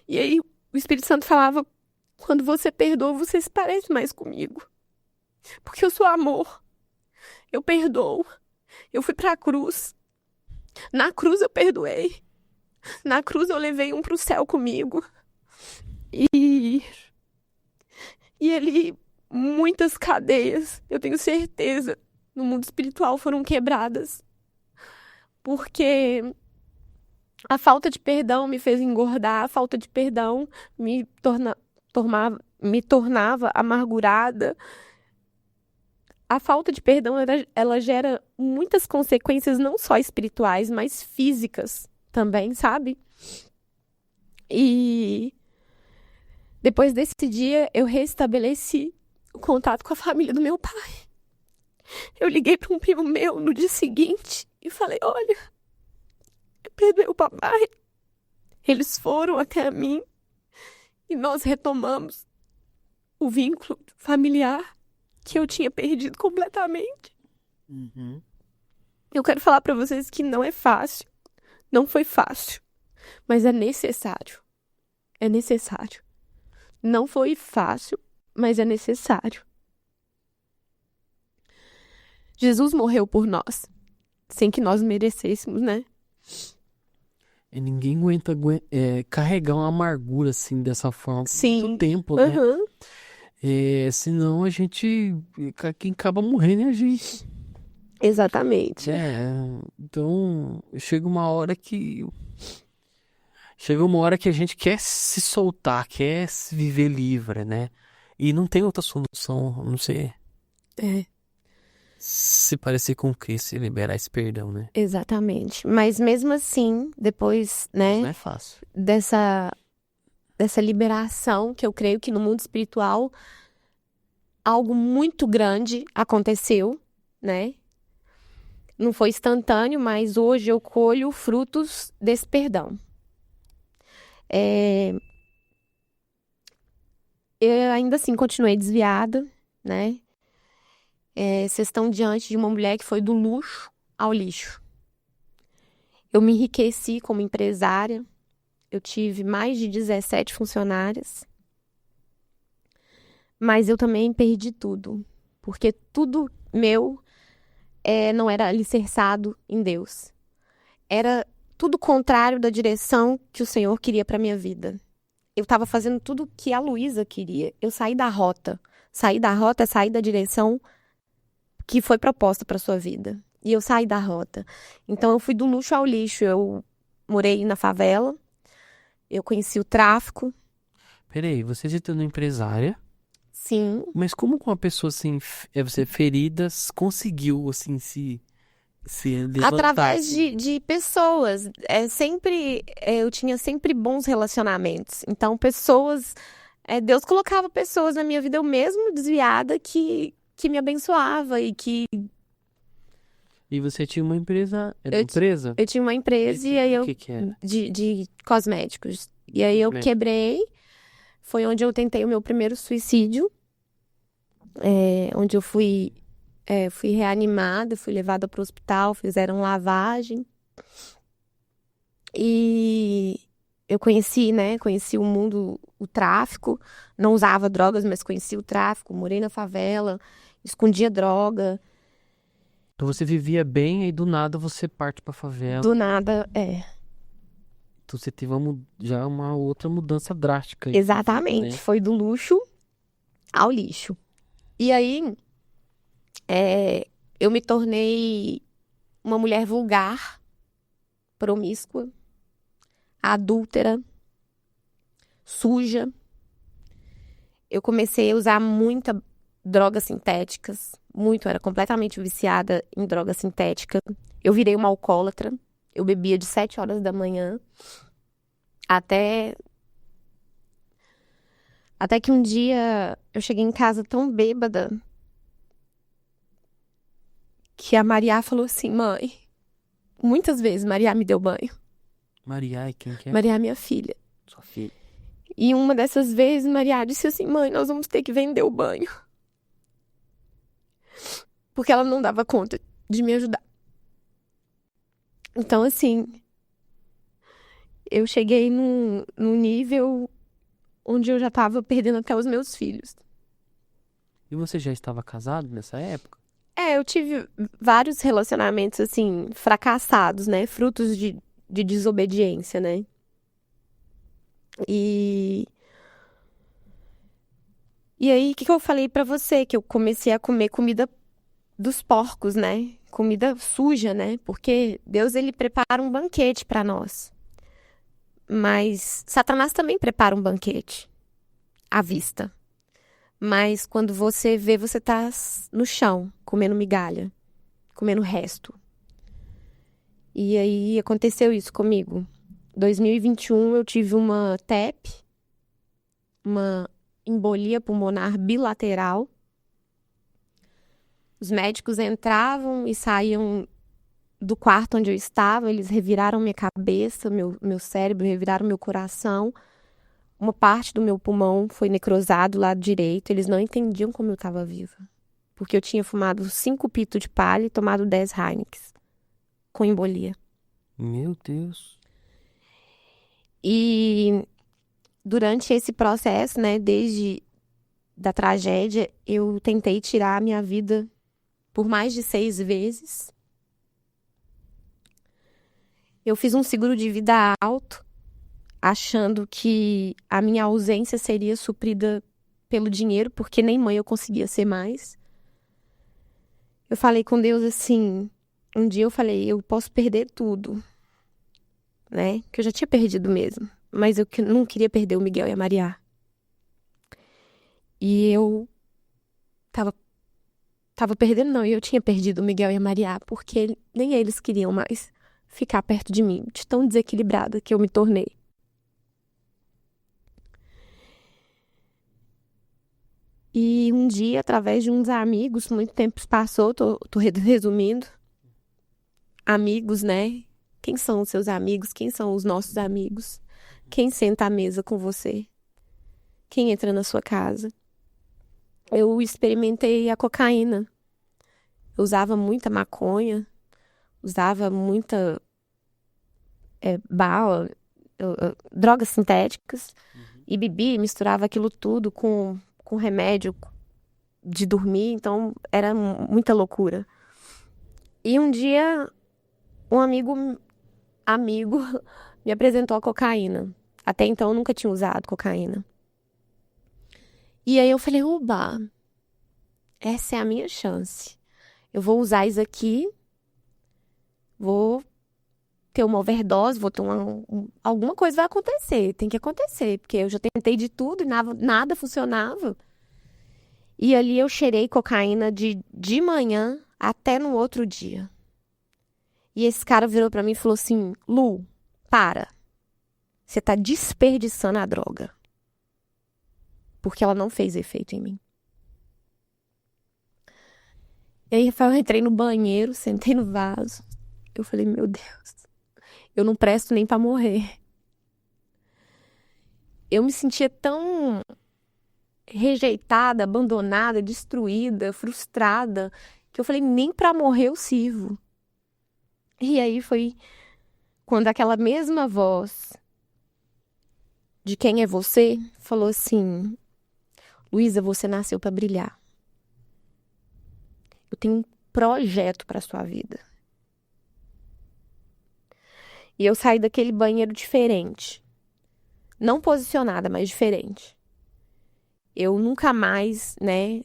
S3: E aí o Espírito Santo falava, quando você perdoa, você se parece mais comigo. Porque eu sou amor. Eu perdoo. Eu fui pra cruz. Na cruz eu perdoei. Na cruz eu levei um pro céu comigo. E ali muitas cadeias, eu tenho certeza, no mundo espiritual foram quebradas. Porque a falta de perdão me fez engordar, a falta de perdão me me tornava amargurada, a falta de perdão, ela gera muitas consequências, não só espirituais, mas físicas também, sabe? E depois desse dia, eu restabeleci o contato com a família do meu pai. Eu liguei para um primo meu no dia seguinte e falei, olha, eu perdoei o papai. Eles foram até mim e nós retomamos o vínculo familiar que eu tinha perdido completamente.
S2: Uhum.
S3: Eu quero falar para vocês que não é fácil, não foi fácil, mas é necessário. É necessário. Não foi fácil, mas é necessário. Jesus morreu por nós, sem que nós merecêssemos, né?
S2: E ninguém aguenta carregar uma amargura assim dessa forma por
S3: Sim.
S2: muito tempo, né?
S3: Uhum.
S2: Senão a gente. Quem acaba morrendo é a gente.
S3: Exatamente.
S2: Então chega uma hora que. Chega uma hora que a gente quer se soltar, quer se viver livre, né? E não tem outra solução, a não ser
S3: É,
S2: se parecer com Cristo e liberar esse perdão, né?
S3: exatamente. Mas mesmo assim, depois,
S2: Não
S3: né,
S2: é fácil.
S3: dessa liberação, que eu creio que no mundo espiritual algo muito grande aconteceu, né? Não foi instantâneo, mas hoje eu colho frutos desse perdão. Eu ainda assim continuei desviada, né? Vocês estão diante de uma mulher que foi do luxo ao lixo. Eu me enriqueci como empresária. Eu tive mais de 17 funcionárias. Mas eu também perdi tudo. Porque tudo meu não era alicerçado em Deus. Era tudo contrário da direção que o Senhor queria para minha vida. Eu estava fazendo tudo o que a Luísa queria. Eu saí da rota. Sair da rota é sair da direção que foi proposta para sua vida. E eu saí da rota. Então eu fui do luxo ao lixo. Eu morei na favela. Eu conheci o tráfico.
S2: Peraí, você se tornou empresária,
S3: Sim.
S2: mas como com uma pessoa assim, você feridas, conseguiu assim se levantar?
S3: Através de pessoas. Eu tinha sempre bons relacionamentos. Então, pessoas. Deus colocava pessoas na minha vida, eu mesmo desviada, que me abençoava e que.
S2: E você tinha uma empresa?
S3: Eu tinha uma empresa e aí
S2: O que era?
S3: de cosméticos. E aí eu quebrei. Foi onde eu tentei o meu primeiro suicídio. Onde eu fui reanimada, fui levada para o hospital, fizeram lavagem. E eu conheci o mundo, o tráfico. Não usava drogas, mas conheci o tráfico. Morei na favela, escondia droga.
S2: Então você vivia bem e do nada você parte pra favela.
S3: Do nada,
S2: Então você teve já uma outra mudança drástica aí,
S3: Exatamente.
S2: né?
S3: Foi do luxo ao lixo. E aí, eu me tornei uma mulher vulgar, promíscua, adúltera, suja. Eu comecei a usar muita drogas sintéticas. Era completamente viciada em droga sintética. Eu virei uma alcoólatra. Eu bebia de 7 horas da manhã até que um dia eu cheguei em casa tão bêbada que a Maria falou assim, mãe. Muitas vezes Maria me deu banho.
S2: Maria, quem que é?
S3: Maria é minha filha.
S2: Sua filha.
S3: E uma dessas vezes Maria disse assim, mãe, nós vamos ter que vender o banho. Porque ela não dava conta de me ajudar. Então, assim, eu cheguei num nível onde eu já estava perdendo até os meus filhos.
S2: E você já estava casado nessa época?
S3: Eu tive vários relacionamentos, assim, fracassados, né? Frutos de desobediência, né? E aí, o que eu falei pra você? Que eu comecei a comer comida dos porcos, né? Comida suja, né? Porque Deus, ele prepara um banquete pra nós. Mas Satanás também prepara um banquete à vista, Mas quando você vê, você tá no chão, comendo migalha, comendo resto. E aí aconteceu isso comigo. 2021 eu tive uma TEP, uma embolia pulmonar bilateral. Os médicos entravam e saíam do quarto onde eu estava, eles reviraram minha cabeça, meu cérebro, reviraram meu coração. Uma parte do meu pulmão foi necrosado do lado direito. Eles não entendiam como eu estava viva. Porque eu tinha fumado 5 pitos de palha e tomado 10 Heinekens com embolia.
S2: Meu Deus.
S3: E durante esse processo, né, desde da tragédia, eu tentei tirar a minha vida por mais de 6 vezes. Eu fiz um seguro de vida alto, achando que a minha ausência seria suprida pelo dinheiro, porque nem mãe eu conseguia ser mais. Eu falei com Deus assim, um dia eu falei, eu posso perder tudo, né? Que eu já tinha perdido mesmo, mas eu não queria perder o Miguel e a Maria. E eu tava perdendo, não, e eu tinha perdido o Miguel e a Maria, porque nem eles queriam mais ficar perto de mim, de tão desequilibrada que eu me tornei. E um dia, através de uns amigos, muito tempo passou, tô resumindo, amigos, né? Quem são os seus amigos? Quem são os nossos amigos? Quem senta à mesa com você? Quem entra na sua casa? Eu experimentei a cocaína. Eu usava muita maconha, usava muita bala, drogas sintéticas, e bebi, misturava aquilo tudo com remédio de dormir, então era muita loucura. E um dia, um amigo me apresentou a cocaína. Até então eu nunca tinha usado cocaína. E aí eu falei, oba, essa é a minha chance. Eu vou usar isso aqui, vou ter uma overdose, vou ter alguma coisa vai acontecer, tem que acontecer, porque eu já tentei de tudo e nada funcionava. E ali eu cheirei cocaína de manhã até no outro dia. E esse cara virou pra mim e falou assim, Lu, para. Você tá desperdiçando a droga. Porque ela não fez efeito em mim. E aí, Rafael, eu entrei no banheiro, sentei no vaso. Eu falei, meu Deus, eu não presto nem pra morrer. Eu me sentia tão rejeitada, abandonada, destruída, frustrada, que eu falei, nem pra morrer eu sirvo. E aí foi quando aquela mesma voz de quem é você falou assim, Luísa, você nasceu pra brilhar. Eu tenho um projeto pra sua vida. E eu saí daquele banheiro diferente. Não posicionada, mas diferente. Eu nunca mais, né,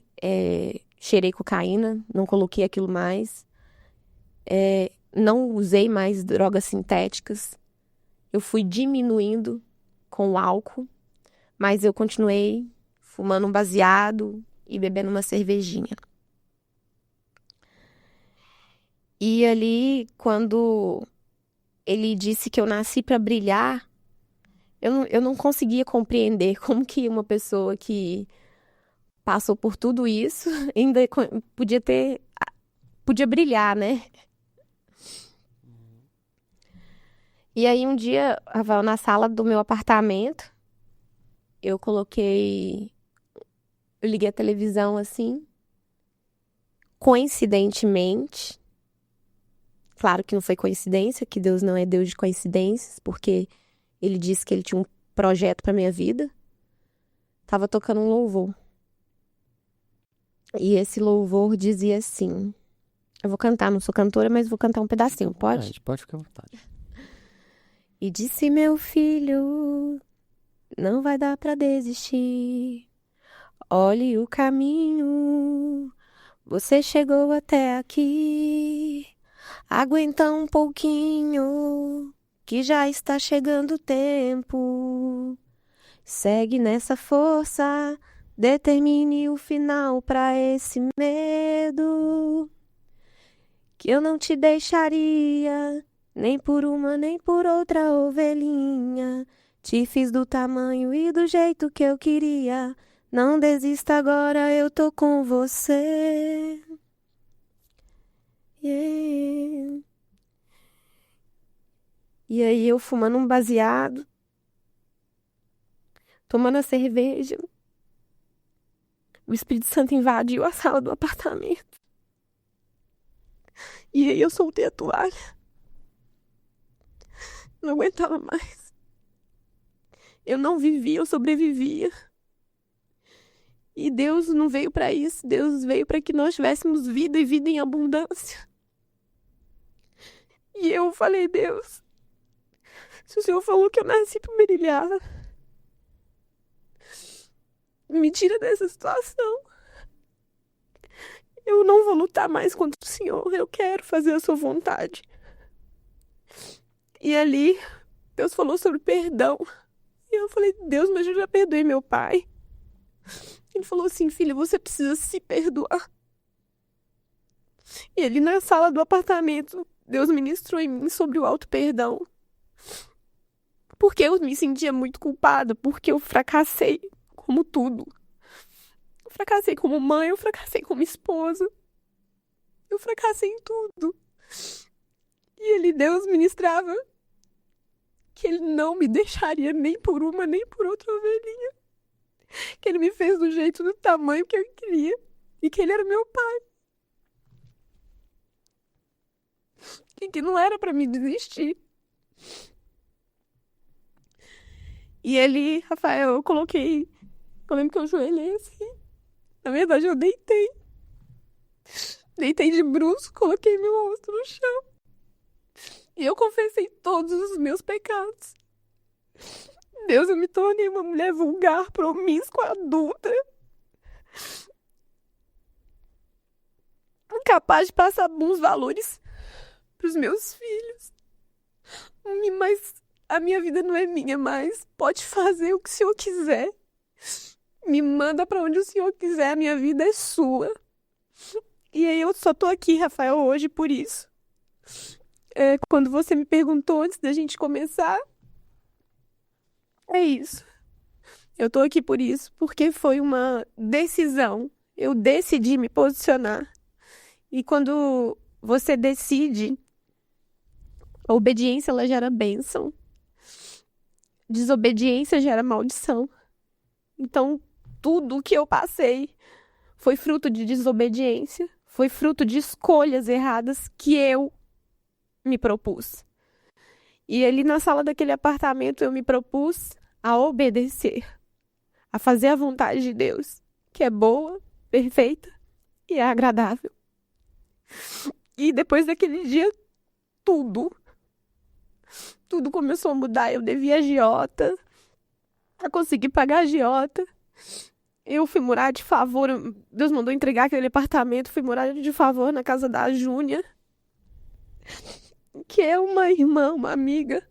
S3: cheirei cocaína, não coloquei aquilo mais. Não usei mais drogas sintéticas. Eu fui diminuindo com o álcool, mas eu continuei fumando um baseado e bebendo uma cervejinha. E ali, quando ele disse que eu nasci para brilhar, eu não conseguia compreender como que uma pessoa que passou por tudo isso ainda podia brilhar, né? E aí um dia, Rafael, na sala do meu apartamento, eu liguei a televisão assim, coincidentemente, claro que não foi coincidência, que Deus não é Deus de coincidências, porque ele disse que ele tinha um projeto para minha vida. Tava tocando um louvor. E esse louvor dizia assim, eu vou cantar, não sou cantora, mas vou cantar um pedacinho, pode?
S2: Pode ficar à vontade.
S3: E disse, meu filho, não vai dar pra desistir. Olhe o caminho, você chegou até aqui. Aguenta um pouquinho, que já está chegando o tempo. Segue nessa força, determine o final para esse medo, que eu não te deixaria, nem por uma nem por outra ovelhinha. Te fiz do tamanho e do jeito que eu queria. Não desista agora, eu tô com você. Yeah. E aí eu fumando um baseado, tomando a cerveja. O Espírito Santo invadiu a sala do apartamento. E aí eu soltei a toalha. Não aguentava mais. Eu não vivia, eu sobrevivia. E Deus não veio para isso. Deus veio para que nós tivéssemos vida e vida em abundância. E eu falei, Deus, se o Senhor falou que eu nasci para brilhar, me tira dessa situação. Eu não vou lutar mais contra o Senhor. Eu quero fazer a sua vontade. E ali, Deus falou sobre perdão. E eu falei, Deus, mas eu já perdoei meu pai. Ele falou assim, filha, você precisa se perdoar. E ali na sala do apartamento, Deus ministrou em mim sobre o auto-perdão. Porque eu me sentia muito culpada, porque eu fracassei como tudo. Eu fracassei como mãe, eu fracassei como esposa. Eu fracassei em tudo. E ali Deus ministrava que Ele não me deixaria nem por uma, nem por outra ovelhinha. Que Ele me fez do jeito, do tamanho que eu queria. E que Ele era meu pai. E que não era pra me desistir. E ali, Rafael, eu coloquei... Eu lembro que eu ajoelhei assim. Na verdade, eu deitei. Deitei de bruços, coloquei meu rosto no chão. E eu confessei todos os meus pecados. Deus, eu me tornei uma mulher vulgar, promíscua, adulta. Incapaz de passar bons valores pros meus filhos. Mas a minha vida não é minha mais. Pode fazer o que o Senhor quiser. Me manda pra onde o Senhor quiser. A minha vida é sua. E aí eu só tô aqui, Rafael, hoje por isso. Quando você me perguntou antes da gente começar, é isso. Eu tô aqui por isso, porque foi uma decisão. Eu decidi me posicionar. E quando você decide, a obediência ela gera bênção. Desobediência gera maldição. Então, tudo o que eu passei foi fruto de desobediência, foi fruto de escolhas erradas que eu me propus. E ali na sala daquele apartamento eu me propus a obedecer, a fazer a vontade de Deus, que é boa, perfeita e é agradável. E depois daquele dia, tudo começou a mudar. Eu devia agiota, eu consegui pagar a agiota. Eu fui morar de favor, Deus mandou entregar aquele apartamento, fui morar de favor na casa da Júnia, que é uma irmã, uma amiga.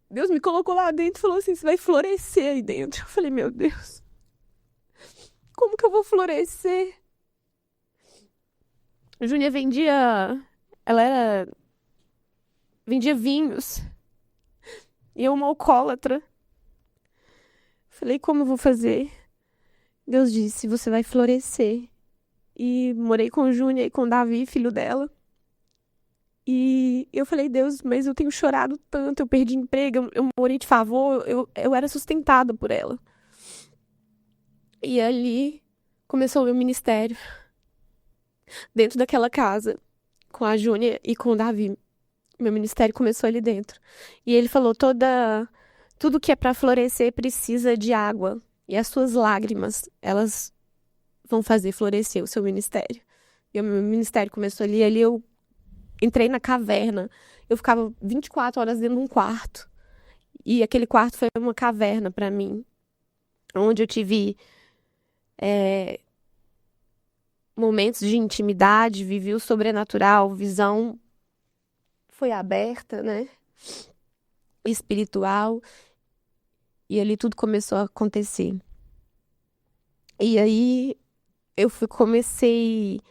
S3: Deus me colocou lá dentro e falou assim, você vai florescer aí dentro. Eu falei, meu Deus, como que eu vou florescer? A Júnia vendia vinhos, e eu uma alcoólatra. Falei, como eu vou fazer? Deus disse, você vai florescer. E morei com Júnia e com Davi, filho dela. E eu falei, Deus, mas eu tenho chorado tanto, eu perdi emprego, eu morei de favor, eu era sustentada por ela. E ali começou o meu ministério. Dentro daquela casa, com a Júnia e com o Davi. Meu ministério começou ali dentro. E ele falou, tudo que é para florescer precisa de água. E as suas lágrimas, elas vão fazer florescer o seu ministério. E o meu ministério começou ali. Ali eu entrei na caverna. Eu ficava 24 horas dentro de um quarto. E aquele quarto foi uma caverna para mim. Onde eu tive momentos de intimidade, vivi o sobrenatural, visão foi aberta, né? Espiritual. E ali tudo começou a acontecer. E aí comecei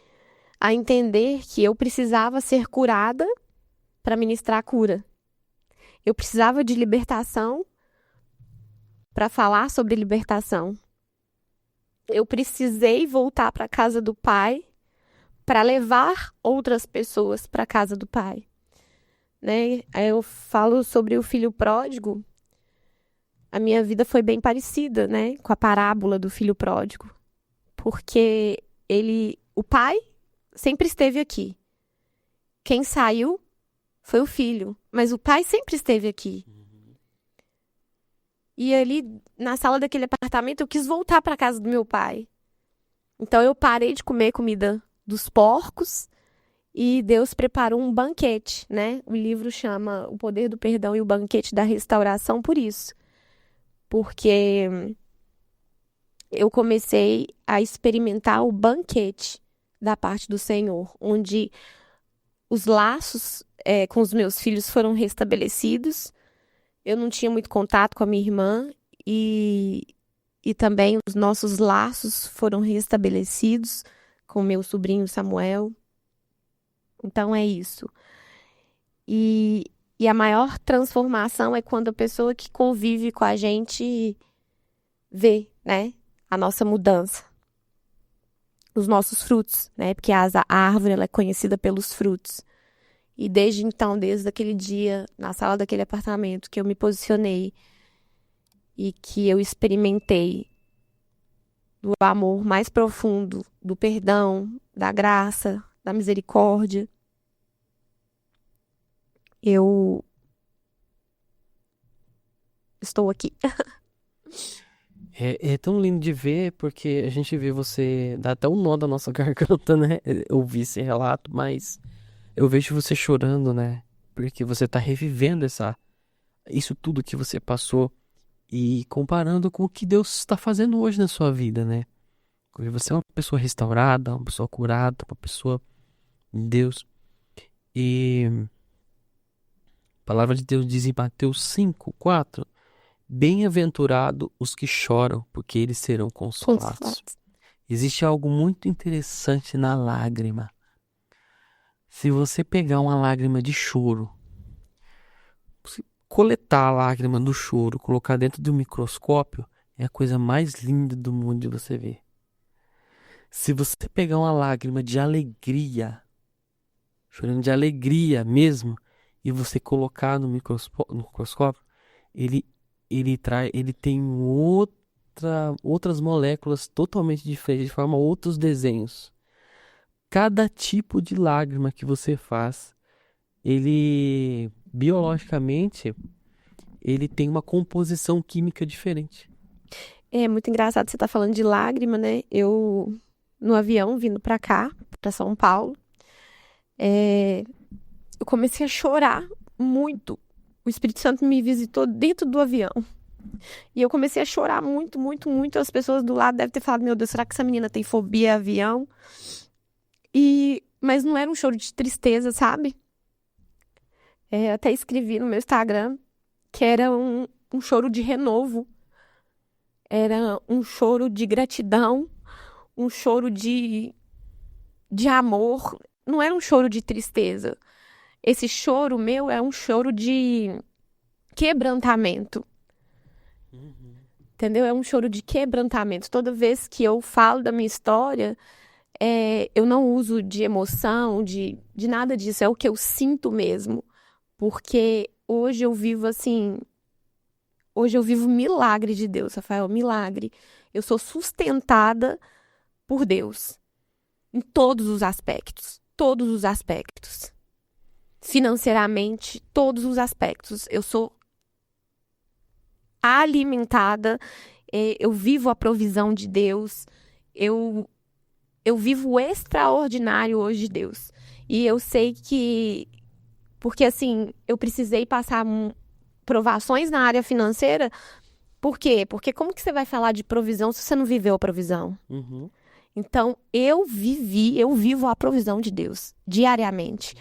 S3: a entender que eu precisava ser curada para ministrar a cura. Eu precisava de libertação para falar sobre libertação. Eu precisei voltar para a casa do Pai para levar outras pessoas para a casa do Pai, né? Aí eu falo sobre o filho pródigo. A minha vida foi bem parecida, né, com a parábola do filho pródigo, porque o pai sempre esteve aqui. Quem saiu foi o filho, mas o pai sempre esteve aqui. E ali, na sala daquele apartamento, eu quis voltar para casa do meu pai. Então eu parei de comer comida dos porcos e Deus preparou um banquete, né? O livro chama O Poder do Perdão e o Banquete da Restauração por isso. Porque eu comecei a experimentar o banquete da parte do Senhor, onde os laços com os meus filhos foram restabelecidos. Eu não tinha muito contato com a minha irmã e também os nossos laços foram restabelecidos com meu sobrinho Samuel. Então é isso. E a maior transformação é quando a pessoa que convive com a gente vê, né, a nossa mudança, os nossos frutos, né, porque a árvore ela é conhecida pelos frutos. E desde então, desde aquele dia, na sala daquele apartamento, que eu me posicionei e que eu experimentei do amor mais profundo, do perdão, da graça, da misericórdia, eu estou aqui.
S2: É tão lindo de ver, porque a gente vê você, dá até um nó da nossa garganta, né? Ouvir esse relato, mas eu vejo você chorando, né? Porque você tá revivendo isso tudo que você passou e comparando com o que Deus está fazendo hoje na sua vida, né? Hoje você é uma pessoa restaurada, uma pessoa curada, uma pessoa de Deus. E a palavra de Deus diz em Mateus 5:4: bem-aventurado os que choram, porque eles serão consolados. Existe algo muito interessante na lágrima. Se você pegar uma lágrima de choro, coletar a lágrima do choro, colocar dentro do microscópio, é a coisa mais linda do mundo de você ver. Se você pegar uma lágrima de alegria, chorando de alegria mesmo, e você colocar no microscópio, ele tem outras moléculas totalmente diferentes, de forma outros desenhos. Cada tipo de lágrima que você faz, ele biologicamente, ele tem uma composição química diferente.
S3: É muito engraçado você estar falando de lágrima, né? Eu, no avião, vindo pra cá, pra São Paulo, eu comecei a chorar muito. O Espírito Santo me visitou dentro do avião. E eu comecei a chorar muito, muito, muito. As pessoas do lado devem ter falado, meu Deus, será que essa menina tem fobia a avião? Mas não era um choro de tristeza, sabe? Até escrevi no meu Instagram que era um choro de renovo. Era um choro de gratidão, um choro de amor. Não era um choro de tristeza. Esse choro meu é um choro de quebrantamento. Entendeu? É um choro de quebrantamento. Toda vez que eu falo da minha história, eu não uso de emoção, de nada disso. É o que eu sinto mesmo. Porque hoje eu vivo assim... Hoje eu vivo milagre de Deus, Rafael, milagre. Eu sou sustentada por Deus. Em todos os aspectos. Todos os aspectos. Financeiramente, todos os aspectos. Eu sou alimentada, eu vivo a provisão de Deus, eu vivo o extraordinário hoje de Deus. E eu sei que, porque assim, eu precisei passar provações na área financeira. Por quê? Porque como que você vai falar de provisão se você não viveu a provisão? Então, eu vivo a provisão de Deus, diariamente.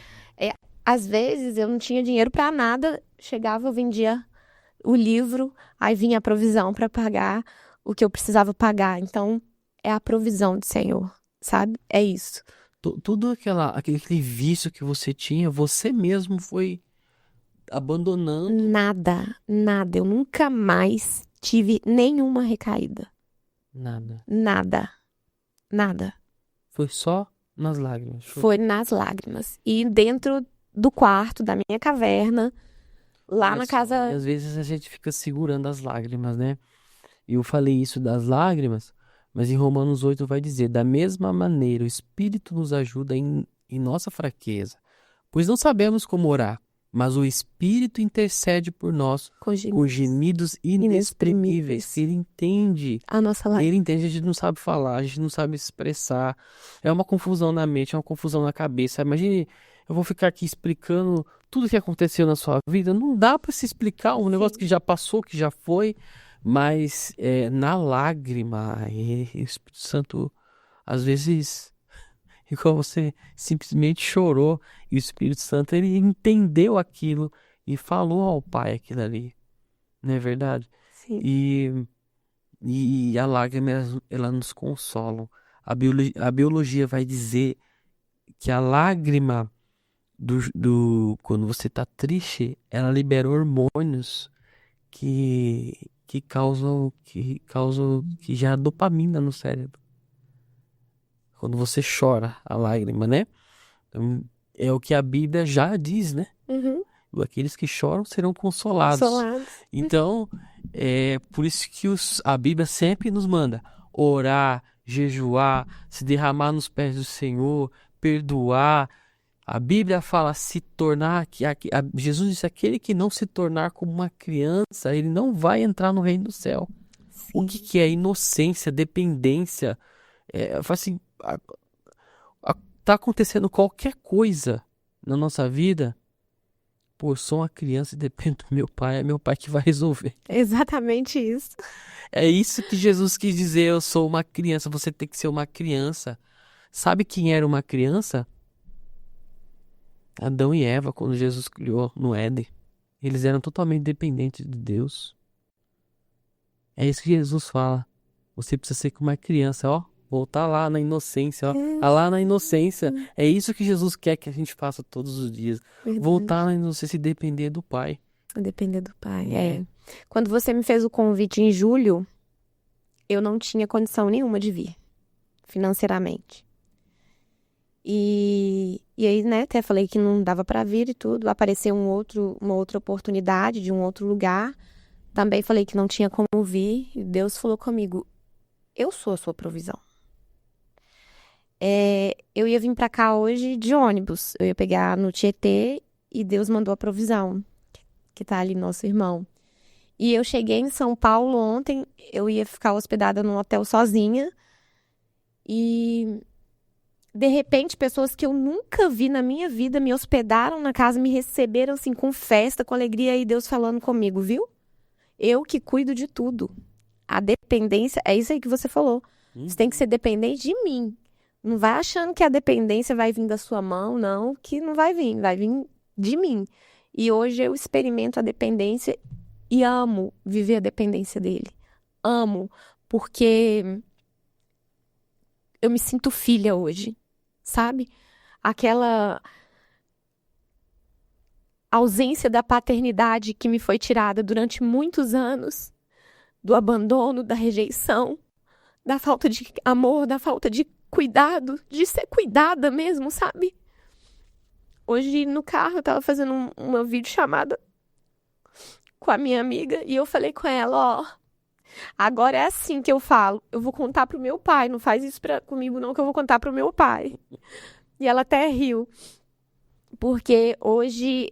S3: Às vezes, eu não tinha dinheiro para nada, chegava, eu vendia o livro, aí vinha a provisão para pagar o que eu precisava pagar. Então, é a provisão do Senhor, sabe? É isso.
S2: Tudo aquele vício que você tinha, você mesmo foi abandonando.
S3: Nada, nada. Eu nunca mais tive nenhuma recaída.
S2: Nada.
S3: Nada, nada.
S2: Foi só nas lágrimas.
S3: Foi nas lágrimas. E dentro do quarto, da minha caverna, lá na
S2: E
S3: casa.
S2: às vezes a gente fica segurando as lágrimas, né? E eu falei isso das lágrimas, mas em Romanos 8 vai dizer: da mesma maneira, o Espírito nos ajuda em nossa fraqueza, pois não sabemos como orar, mas o Espírito intercede por nós
S3: Com
S2: com gemidos inexprimíveis. Ele entende.
S3: a nossa lágrima.
S2: Ele entende, a gente não sabe falar, a gente não sabe expressar. É uma confusão na mente, é uma confusão na cabeça. Imagine, eu vou ficar aqui explicando tudo que aconteceu na sua vida. Não dá para se explicar um negócio que já passou, que já foi, mas na lágrima, o Espírito Santo, às vezes, igual você simplesmente chorou, e o Espírito Santo, ele entendeu aquilo e falou ao Pai aquilo ali. Não é verdade?
S3: Sim.
S2: E a lágrima, ela nos consola. A biologia vai dizer que a lágrima, quando você está triste, ela libera hormônios que causam, que gera dopamina no cérebro. Quando você chora, a lágrima, né? Então, é o que a Bíblia já diz, né?
S3: Uhum.
S2: Aqueles que choram serão consolados. Então, é por isso que a Bíblia sempre nos manda orar, jejuar, se derramar nos pés do Senhor, perdoar. A Bíblia fala se tornar, Jesus disse: aquele que não se tornar como uma criança, ele não vai entrar no reino do céu.
S3: Sim.
S2: O que é inocência, dependência? Assim, tá acontecendo qualquer coisa na nossa vida. Pô, eu sou uma criança e dependo do meu pai, é meu pai que vai resolver.
S3: Exatamente isso.
S2: É isso que Jesus quis dizer: eu sou uma criança, você tem que ser uma criança. Sabe quem era uma criança? Adão e Eva, quando Jesus criou no Éden. Eles eram totalmente dependentes de Deus. É isso que Jesus fala. Você precisa ser como uma criança, ó. Voltar lá na inocência, ó. Lá na inocência. É isso que Jesus quer que a gente faça todos os dias.
S3: Verdade.
S2: Voltar na inocência e depender do Pai.
S3: Depender do Pai, Quando você me fez o convite em julho, eu não tinha condição nenhuma de vir, financeiramente. E aí, né, até falei que não dava para vir e tudo. Apareceu uma outra oportunidade de um outro lugar. Também falei que não tinha como vir. E Deus falou comigo: eu sou a sua provisão. Eu ia vir para cá hoje de ônibus. Eu ia pegar no Tietê e Deus mandou a provisão, que tá ali, nosso irmão. E eu cheguei em São Paulo ontem. Eu ia ficar hospedada num hotel sozinha. E de repente, pessoas que eu nunca vi na minha vida me hospedaram na casa, me receberam assim com festa, com alegria, e Deus falando comigo, viu? Eu que cuido de tudo. A dependência, é isso aí que você falou. Você tem que ser dependente de mim. Não vai achando que a dependência vai vir da sua mão, não, que não vai vir de mim. E hoje eu experimento a dependência e amo viver a dependência dele. Amo, porque eu me sinto filha hoje. Sabe? Aquela ausência da paternidade que me foi tirada durante muitos anos, do abandono, da rejeição, da falta de amor, da falta de cuidado, de ser cuidada mesmo, sabe? Hoje no carro eu tava fazendo uma videochamada com a minha amiga e eu falei com ela: ó, agora é assim que eu falo. Eu vou contar pro meu pai. Não faz isso comigo não, que eu vou contar pro meu pai. E ela até riu. Porque hoje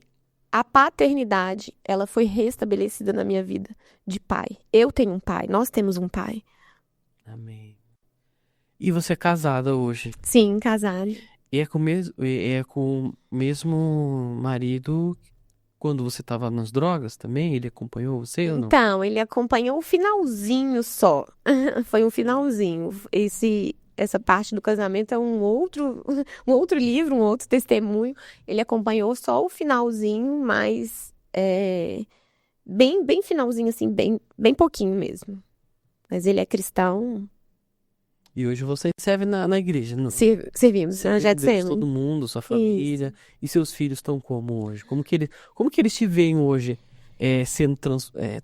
S3: a paternidade, ela foi restabelecida na minha vida de pai. Eu tenho um pai. Nós temos um pai.
S2: Amém. E você é casada hoje?
S3: Sim, casada.
S2: E é com o mesmo marido quando você estava nas drogas também? Ele acompanhou você ou não?
S3: Então, ele acompanhou o finalzinho só. Foi um finalzinho. Essa parte do casamento é um outro livro, um outro testemunho. Ele acompanhou só o finalzinho, mas bem finalzinho, assim, bem pouquinho mesmo. Mas ele é cristão.
S2: E hoje você serve na igreja, não?
S3: Servimos,
S2: Serve
S3: já
S2: a Deus,
S3: dissemos.
S2: todo mundo, sua família. E seus filhos estão como hoje? Como que eles te veem hoje sendo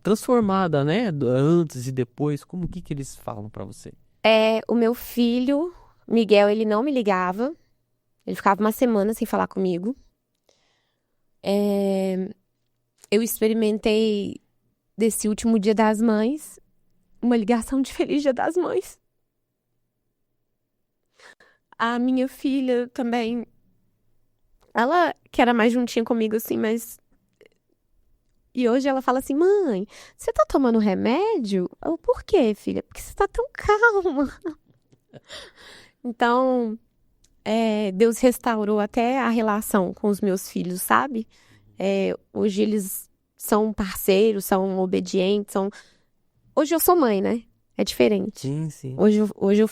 S2: transformada, né? Antes e depois. Como que eles falam pra você?
S3: O meu filho, Miguel, ele não me ligava. Ele ficava uma semana sem falar comigo. Eu experimentei, desse último Dia das Mães, uma ligação de Feliz Dia das Mães. A minha filha também, ela que era mais juntinha comigo, assim, mas... E hoje ela fala assim, mãe, você tá tomando remédio? Eu, por quê, filha? Porque você tá tão calma. Então, Deus restaurou até a relação com os meus filhos, sabe? Hoje eles são parceiros, são obedientes, Hoje eu sou mãe, né? É diferente.
S2: Sim, sim.
S3: Hoje eu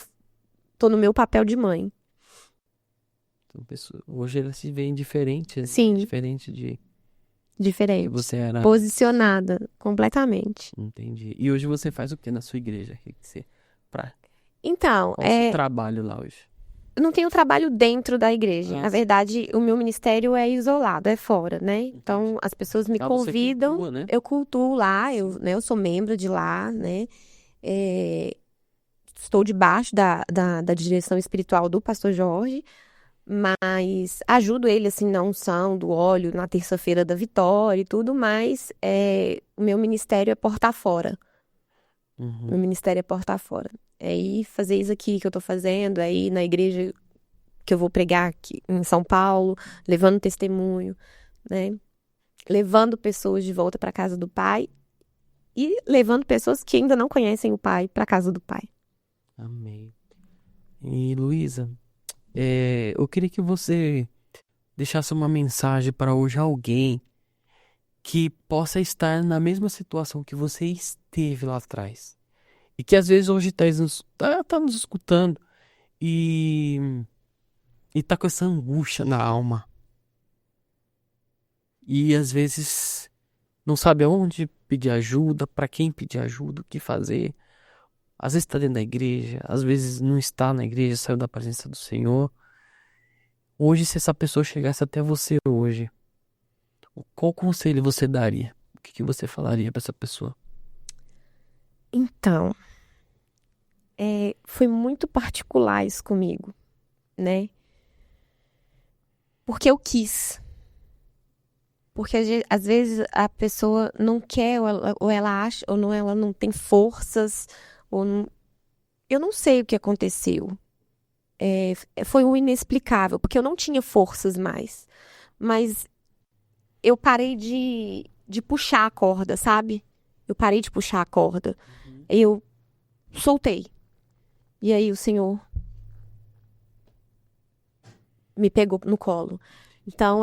S3: tô no meu papel de mãe.
S2: Então, hoje elas se veem diferentes.
S3: Sim.
S2: Diferente de que
S3: Diferente.
S2: você era.
S3: Posicionada completamente.
S2: Entendi. E hoje você faz o que na sua igreja?
S3: Então,
S2: Qual o seu trabalho lá hoje?
S3: eu não tenho trabalho dentro da igreja.
S2: Ah,
S3: Na
S2: sim.
S3: verdade, o meu ministério é isolado, é fora, né? Então, as pessoas me
S2: Você
S3: convidam,
S2: cultua, né?
S3: eu cultuo lá, eu sou membro de lá, né? Estou debaixo da direção espiritual do pastor Jorge, mas ajudo ele, assim, na unção do óleo, na terça-feira da vitória e tudo, mas o meu ministério é porta fora.
S2: Uhum.
S3: Meu ministério é porta fora. É ir fazer isso aqui que eu tô fazendo, é ir na igreja que eu vou pregar aqui em São Paulo, levando testemunho, né? Levando pessoas de volta para casa do Pai e levando pessoas que ainda não conhecem o Pai para casa do Pai.
S2: Amém. E Luísa, eu queria que você deixasse uma mensagem para hoje alguém que possa estar na mesma situação que você esteve lá atrás. E que às vezes hoje tá nos escutando e tá com essa angústia na alma. E às vezes não sabe aonde pedir ajuda, para quem pedir ajuda, o que fazer. Às vezes está dentro da igreja, às vezes não está na igreja, saiu da presença do Senhor. Hoje, se essa pessoa chegasse até você hoje, qual conselho você daria? O que você falaria para essa pessoa?
S3: Então, foi muito particular isso comigo, né? Porque eu quis. Porque às vezes a pessoa não quer, ou ela acha, ou não, ela não tem forças, ou não... Eu não sei o que aconteceu. Foi um inexplicável, porque eu não tinha forças mais. Mas eu parei de puxar a corda, sabe? Eu parei de puxar a corda. Eu soltei. E aí o Senhor me pegou no colo. Então,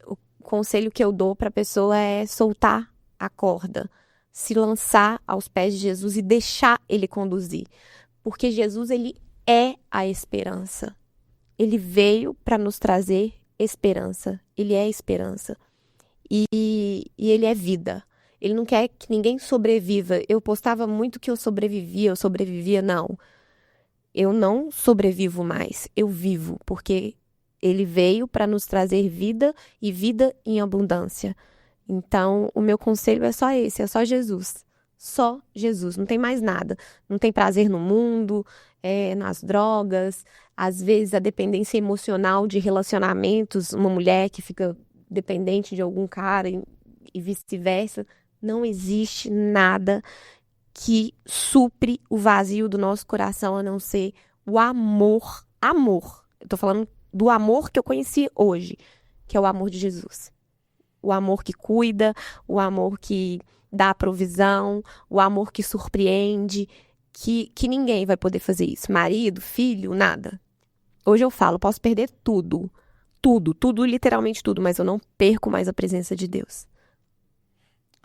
S3: o conselho que eu dou para a pessoa é soltar a corda, se lançar aos pés de Jesus e deixar Ele conduzir. Porque Jesus, Ele é a esperança. Ele veio para nos trazer esperança. Ele é esperança. E Ele é vida. Ele não quer que ninguém sobreviva. Eu postava muito que eu sobrevivia. Não. Eu não sobrevivo mais. Eu vivo, porque Ele veio para nos trazer vida e vida em abundância. Então, o meu conselho é só esse, é só Jesus. Só Jesus, não tem mais nada. Não tem prazer no mundo, nas drogas, às vezes a dependência emocional de relacionamentos, uma mulher que fica dependente de algum cara e vice-versa. Não existe nada que supre o vazio do nosso coração a não ser o amor. Amor. Eu tô falando do amor que eu conheci hoje, que é o amor de Jesus. O amor que cuida, o amor que dá provisão, o amor que surpreende, que ninguém vai poder fazer isso. Marido, filho, nada. Hoje eu falo, posso perder tudo. Tudo, literalmente tudo, mas eu não perco mais a presença de Deus.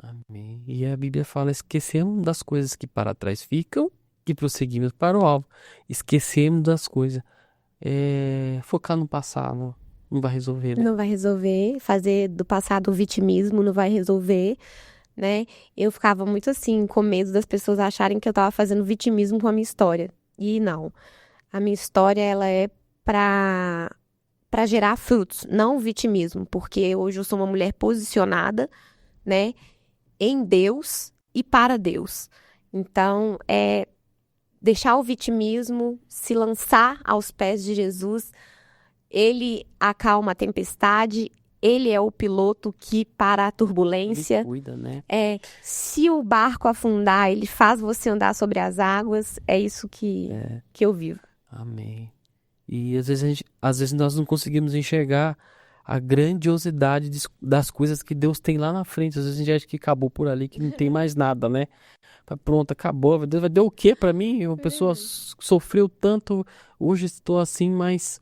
S2: Amém. E a Bíblia fala, esquecemos das coisas que para trás ficam e prosseguimos para o alvo. Esquecemos das coisas. Focar no passado não vai resolver, né?
S3: Não vai resolver. Fazer do passado vitimismo não vai resolver, né? Eu ficava muito assim, com medo das pessoas acharem que eu tava fazendo vitimismo com a minha história. E não, a minha história ela é para gerar frutos, não vitimismo, porque hoje eu sou uma mulher posicionada, né, em Deus e para Deus. Então, é deixar o vitimismo, se lançar aos pés de Jesus. Ele acalma a tempestade, ele é o piloto que para a
S2: Ele
S3: turbulência.
S2: cuida, né?
S3: Se o barco afundar, ele faz você andar sobre as águas. É isso que eu vivo.
S2: Amém. E às vezes nós não conseguimos enxergar a grandiosidade das coisas que Deus tem lá na frente. Às vezes a gente acha que acabou por ali, que não tem mais nada, né? Pronto, acabou. Deus vai dar o quê pra mim? Uma pessoa sofreu tanto, hoje estou assim, mas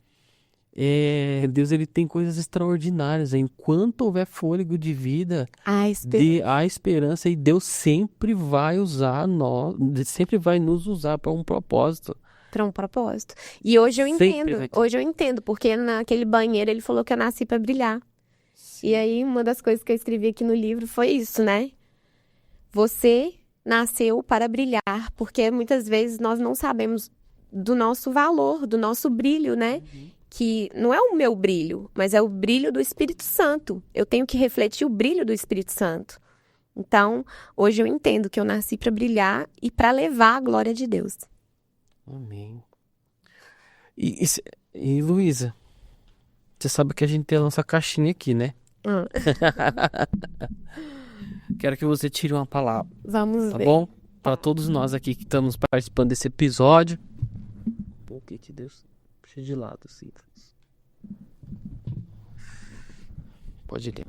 S2: Deus ele tem coisas extraordinárias. Enquanto houver fôlego de vida, há esperança, e Deus sempre vai usar nós, sempre vai nos usar para um propósito.
S3: Para um propósito. E hoje eu
S2: Sempre vai ter.
S3: Hoje eu entendo, porque naquele banheiro ele falou que eu nasci para brilhar. E aí uma das coisas que eu escrevi aqui no livro foi isso, né? Você nasceu para brilhar, porque muitas vezes nós não sabemos do nosso valor, do nosso brilho, né? Que não é o meu brilho, mas é o brilho do Espírito Santo. Eu tenho que refletir o brilho do Espírito Santo. Então, hoje eu entendo que eu nasci para brilhar e para levar a glória de Deus.
S2: Amém. E Luísa, você sabe que a gente tem a nossa caixinha aqui, né? Quero que você tire uma palavra.
S3: Vamos
S2: tá
S3: ver.
S2: Bom? Para todos nós aqui que estamos participando desse episódio. O que te Deus puxa de lado, assim. Pode ler.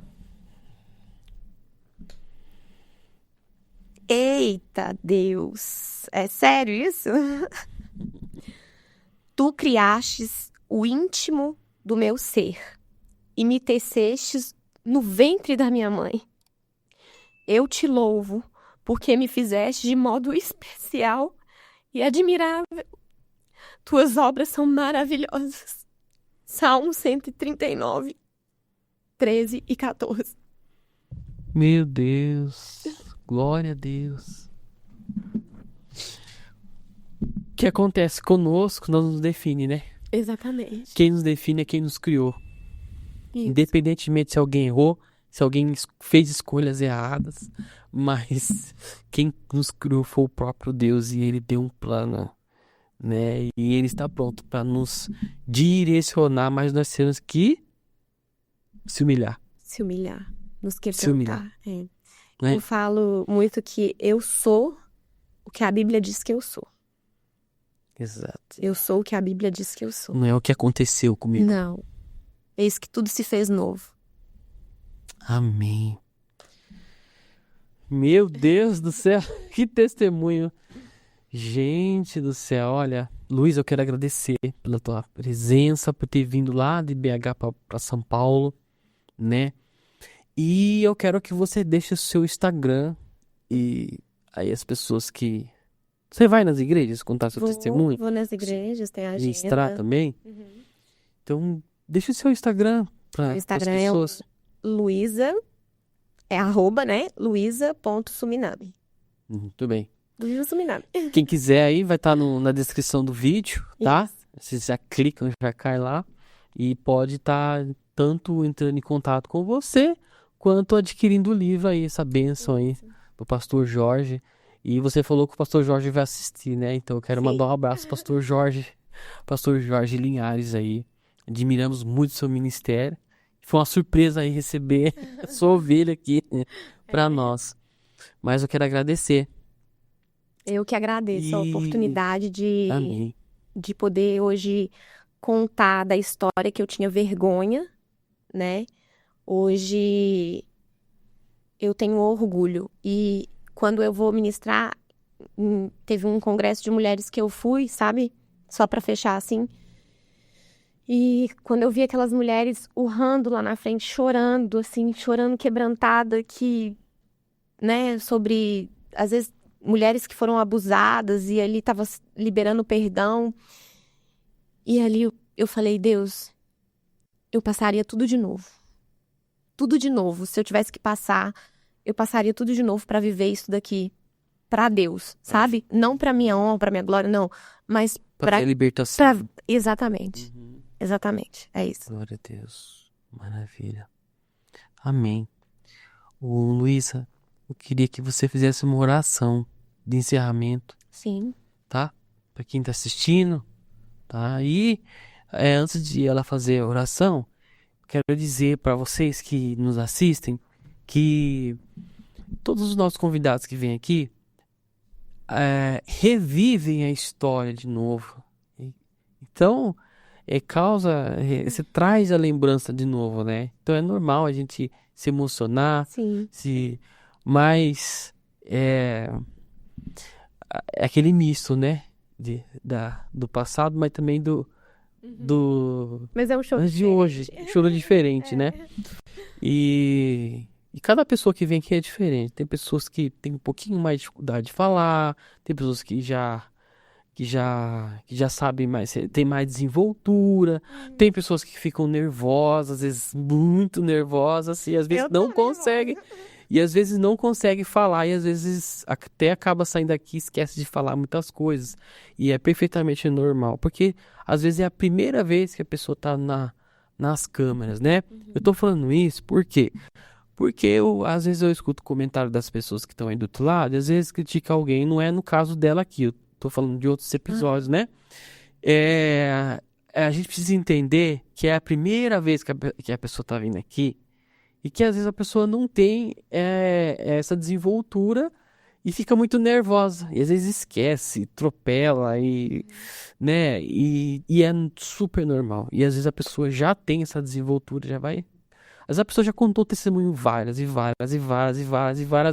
S3: Eita Deus! É sério isso? Tu criastes o íntimo do meu ser e me tecestes no ventre da minha mãe. Eu te louvo porque me fizeste de modo especial e admirável. Tuas obras são maravilhosas. Salmo 139, 13 e 14.
S2: Meu Deus, glória a Deus. O que acontece conosco não nos define, né?
S3: Exatamente.
S2: Quem nos define é quem nos criou.
S3: Isso.
S2: Independentemente se alguém errou, se alguém fez escolhas erradas, mas quem nos criou foi o próprio Deus, e Ele deu um plano, né? E Ele está pronto para nos direcionar, mas nós temos que se humilhar.
S3: Se humilhar. Nos quebrantar.
S2: Se humilhar.
S3: Né?
S2: Eu
S3: falo muito que eu sou o que a Bíblia diz que eu sou.
S2: Exato.
S3: Eu sou o que a Bíblia diz que eu sou.
S2: Não é o que aconteceu comigo.
S3: Não. Eis que tudo se fez novo.
S2: Amém. Meu Deus do céu, que testemunho. Gente do céu, olha, Luiz, eu quero agradecer pela tua presença, por ter vindo lá de BH para São Paulo, né? E eu quero que você deixe o seu Instagram, e aí as pessoas que... Você vai nas igrejas contar seu testemunho?
S3: Vou nas igrejas, tem agenda.
S2: Ministrar também? Então, deixa o seu Instagram para as
S3: Instagram
S2: pessoas.
S3: é Luísa, @ né? Luísa.suminami.
S2: Muito bem.
S3: Luísa Suminami.
S2: Quem quiser aí, vai estar na descrição do vídeo, tá?
S3: Isso.
S2: Vocês já clicam, já cai lá. E pode estar tanto entrando em contato com você, quanto adquirindo o livro aí, essa bênção aí, do pastor Jorge. E você falou que o pastor Jorge vai assistir, né? Então eu quero mandar um abraço pro pastor Jorge Linhares aí. Admiramos muito o seu ministério. Foi uma surpresa aí receber a sua ovelha aqui para nós. Mas eu quero agradecer.
S3: Eu que agradeço a oportunidade
S2: Amém.
S3: de poder hoje contar da história que eu tinha vergonha, né? Hoje eu tenho orgulho. E quando eu vou ministrar, teve um congresso de mulheres que eu fui, sabe? Só para fechar assim. E quando eu vi aquelas mulheres urrando lá na frente, chorando, assim, chorando quebrantada, que, né, sobre, às vezes, mulheres que foram abusadas, e ali tava liberando perdão. E ali eu falei, Deus, eu passaria tudo de novo. Tudo de novo. Se eu tivesse que passar, eu passaria tudo de novo para viver isso daqui. para Deus, sabe? Não para minha honra, para minha glória, não, mas
S2: Para ter libertação.
S3: Exatamente.
S2: Uhum.
S3: Exatamente, é isso.
S2: Glória a Deus. Maravilha. Amém. Luísa, eu queria que você fizesse uma oração de encerramento,
S3: Sim.
S2: tá? Para quem tá assistindo, tá? E antes de ela fazer a oração, quero dizer para vocês que nos assistem que todos os nossos convidados que vêm aqui revivem a história de novo. Então, você traz a lembrança de novo, né? Então é normal a gente se emocionar,
S3: Sim.
S2: mas é aquele misto, né? Do passado, mas também do
S3: Mas é um choro
S2: de hoje, choro diferente, né? E cada pessoa que vem aqui é diferente. Tem pessoas que têm um pouquinho mais de dificuldade de falar, tem pessoas que já sabem mais, tem mais desenvoltura, tem pessoas que ficam nervosas, às vezes muito nervosas, e às vezes não conseguem, e às vezes não consegue falar, e às vezes até acaba saindo daqui e esquece de falar muitas coisas, e é perfeitamente normal, porque às vezes é a primeira vez que a pessoa tá nas câmeras, né? Eu tô falando isso porque às vezes eu escuto comentário das pessoas que estão aí do outro lado, e às vezes critica alguém, não é no caso dela aqui, eu tô falando de outros episódios, né? A gente precisa entender que é a primeira vez que a pessoa tá vindo aqui, e que às vezes a pessoa não tem essa desenvoltura e fica muito nervosa, e às vezes esquece, atropela, né? E é super normal. E às vezes a pessoa já tem essa desenvoltura, já vai. Às vezes a pessoa já contou o testemunho várias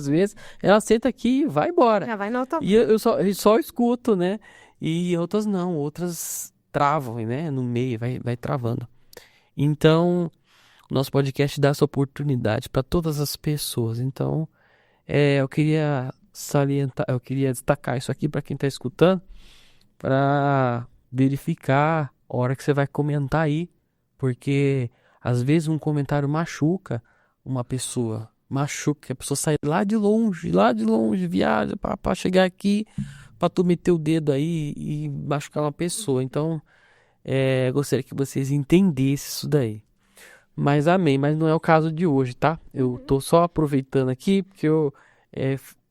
S2: vezes, ela senta aqui e vai embora.
S3: Já vai no automático.
S2: E eu só escuto, né? E outras não, outras travam, né? No meio, vai travando. Então, o nosso podcast dá essa oportunidade para todas as pessoas. Então, eu queria salientar, eu queria destacar isso aqui para quem está escutando, para verificar a hora que você vai comentar aí, porque às vezes um comentário machuca uma pessoa, a pessoa sai lá de longe, viaja para chegar aqui, para tu meter o dedo aí e machucar uma pessoa. Então, eu gostaria que vocês entendessem isso daí. Mas amém, mas não é o caso de hoje, tá? Eu tô só aproveitando aqui, porque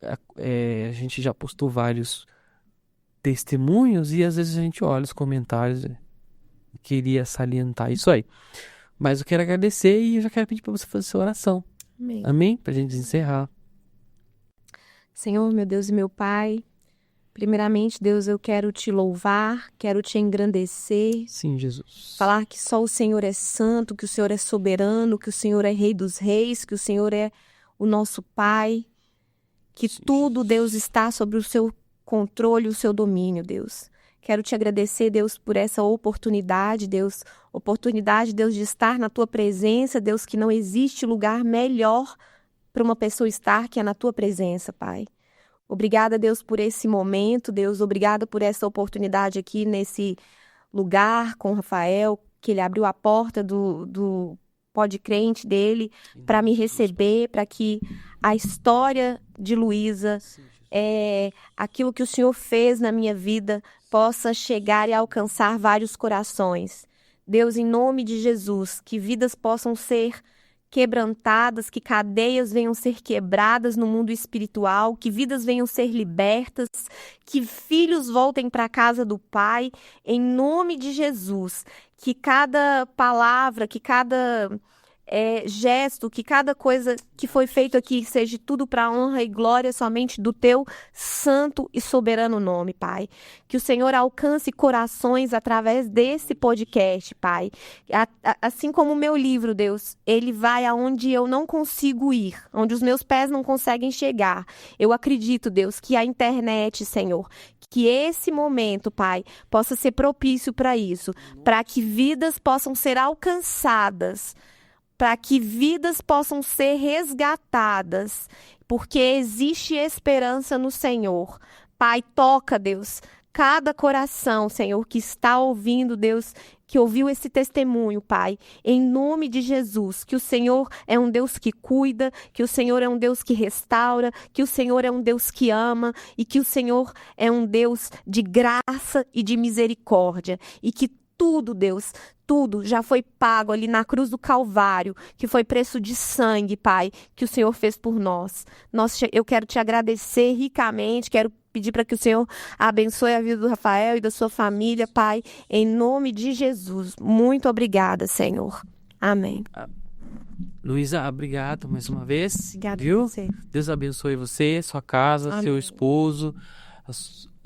S2: a gente já postou vários testemunhos e às vezes a gente olha os comentários. Queria salientar isso aí. Mas eu quero agradecer e eu já quero pedir para você fazer sua oração.
S3: Amém.
S2: Amém? Pra gente encerrar.
S3: Senhor, meu Deus e meu Pai, primeiramente, Deus, eu quero te louvar, quero te engrandecer.
S2: Sim, Jesus.
S3: Falar que só o Senhor é santo, que o Senhor é soberano, que o Senhor é Rei dos Reis, que o Senhor é o nosso Pai, que
S2: Sim,
S3: tudo,
S2: Jesus.
S3: Deus, está sobre o seu controle, o seu domínio, Deus. Quero te agradecer, Deus, por essa oportunidade, Deus, Deus, de estar na tua presença, Deus, que não existe lugar melhor para uma pessoa estar que é na tua presença, Pai. Obrigada, Deus, por esse momento, Deus, obrigada por essa oportunidade aqui nesse lugar com o Rafael, que ele abriu a porta do Pod Crente dele para me receber, para que a história de Luísa, aquilo que o Senhor fez na minha vida, possa chegar e alcançar vários corações. Deus, em nome de Jesus, que vidas possam ser quebrantadas, que cadeias venham ser quebradas no mundo espiritual, que vidas venham ser libertas, que filhos voltem para a casa do Pai, em nome de Jesus. Que cada palavra, que cada gesto, que cada coisa que foi feito aqui seja tudo para a honra e glória somente do teu santo e soberano nome, Pai. Que o Senhor alcance corações através desse podcast, Pai. Assim como o meu livro, Deus, ele vai aonde eu não consigo ir, onde os meus pés não conseguem chegar. Eu acredito, Deus, que a internet, Senhor, que esse momento, Pai, possa ser propício para isso, para que vidas possam ser alcançadas, para que vidas possam ser resgatadas, porque existe esperança no Senhor. Pai, toca, Deus, cada coração, Senhor, que está ouvindo, Deus, que ouviu esse testemunho, Pai, em nome de Jesus, que o Senhor é um Deus que cuida, que o Senhor é um Deus que restaura, que o Senhor é um Deus que ama e que o Senhor é um Deus de graça e de misericórdia e que tudo, Deus, tudo já foi pago ali na cruz do Calvário, que foi preço de sangue, Pai, que o Senhor fez por nós. Eu quero te agradecer ricamente, quero pedir para que o Senhor abençoe a vida do Rafael e da sua família, Pai, em nome de Jesus. Muito obrigada, Senhor. Amém.
S2: Luísa, obrigado mais uma vez.
S3: Obrigada
S2: viu?
S3: a você.
S2: Deus abençoe você, sua casa,
S3: Amém.
S2: seu esposo,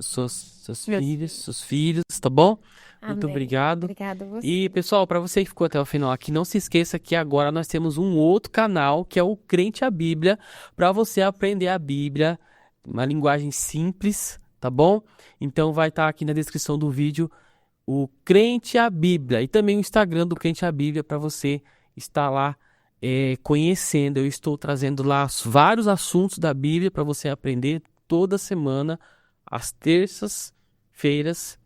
S2: suas
S3: Meus
S2: filhas, seus filhos, tá bom? Muito
S3: Amém.
S2: obrigado.
S3: Obrigada a você.
S2: E, pessoal, para você que ficou até o final aqui, não se esqueça que agora nós temos um outro canal, que é o Crente a Bíblia, para você aprender a Bíblia, uma linguagem simples, tá bom? Então vai estar aqui na descrição do vídeo o Crente a Bíblia e também o Instagram do Crente a Bíblia para você estar lá conhecendo. Eu estou trazendo lá vários assuntos da Bíblia para você aprender toda semana, às terças-feiras,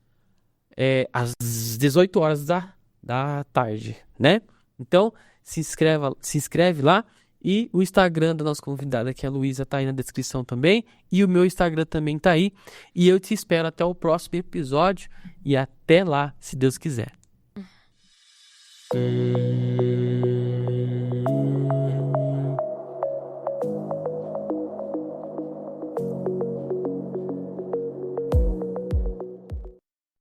S2: às 18 horas da tarde, né? Então, se inscreve lá. E o Instagram da nossa convidada, que é a Luísa, tá aí na descrição também. E o meu Instagram também tá aí. E eu te espero até o próximo episódio. E até lá, se Deus quiser.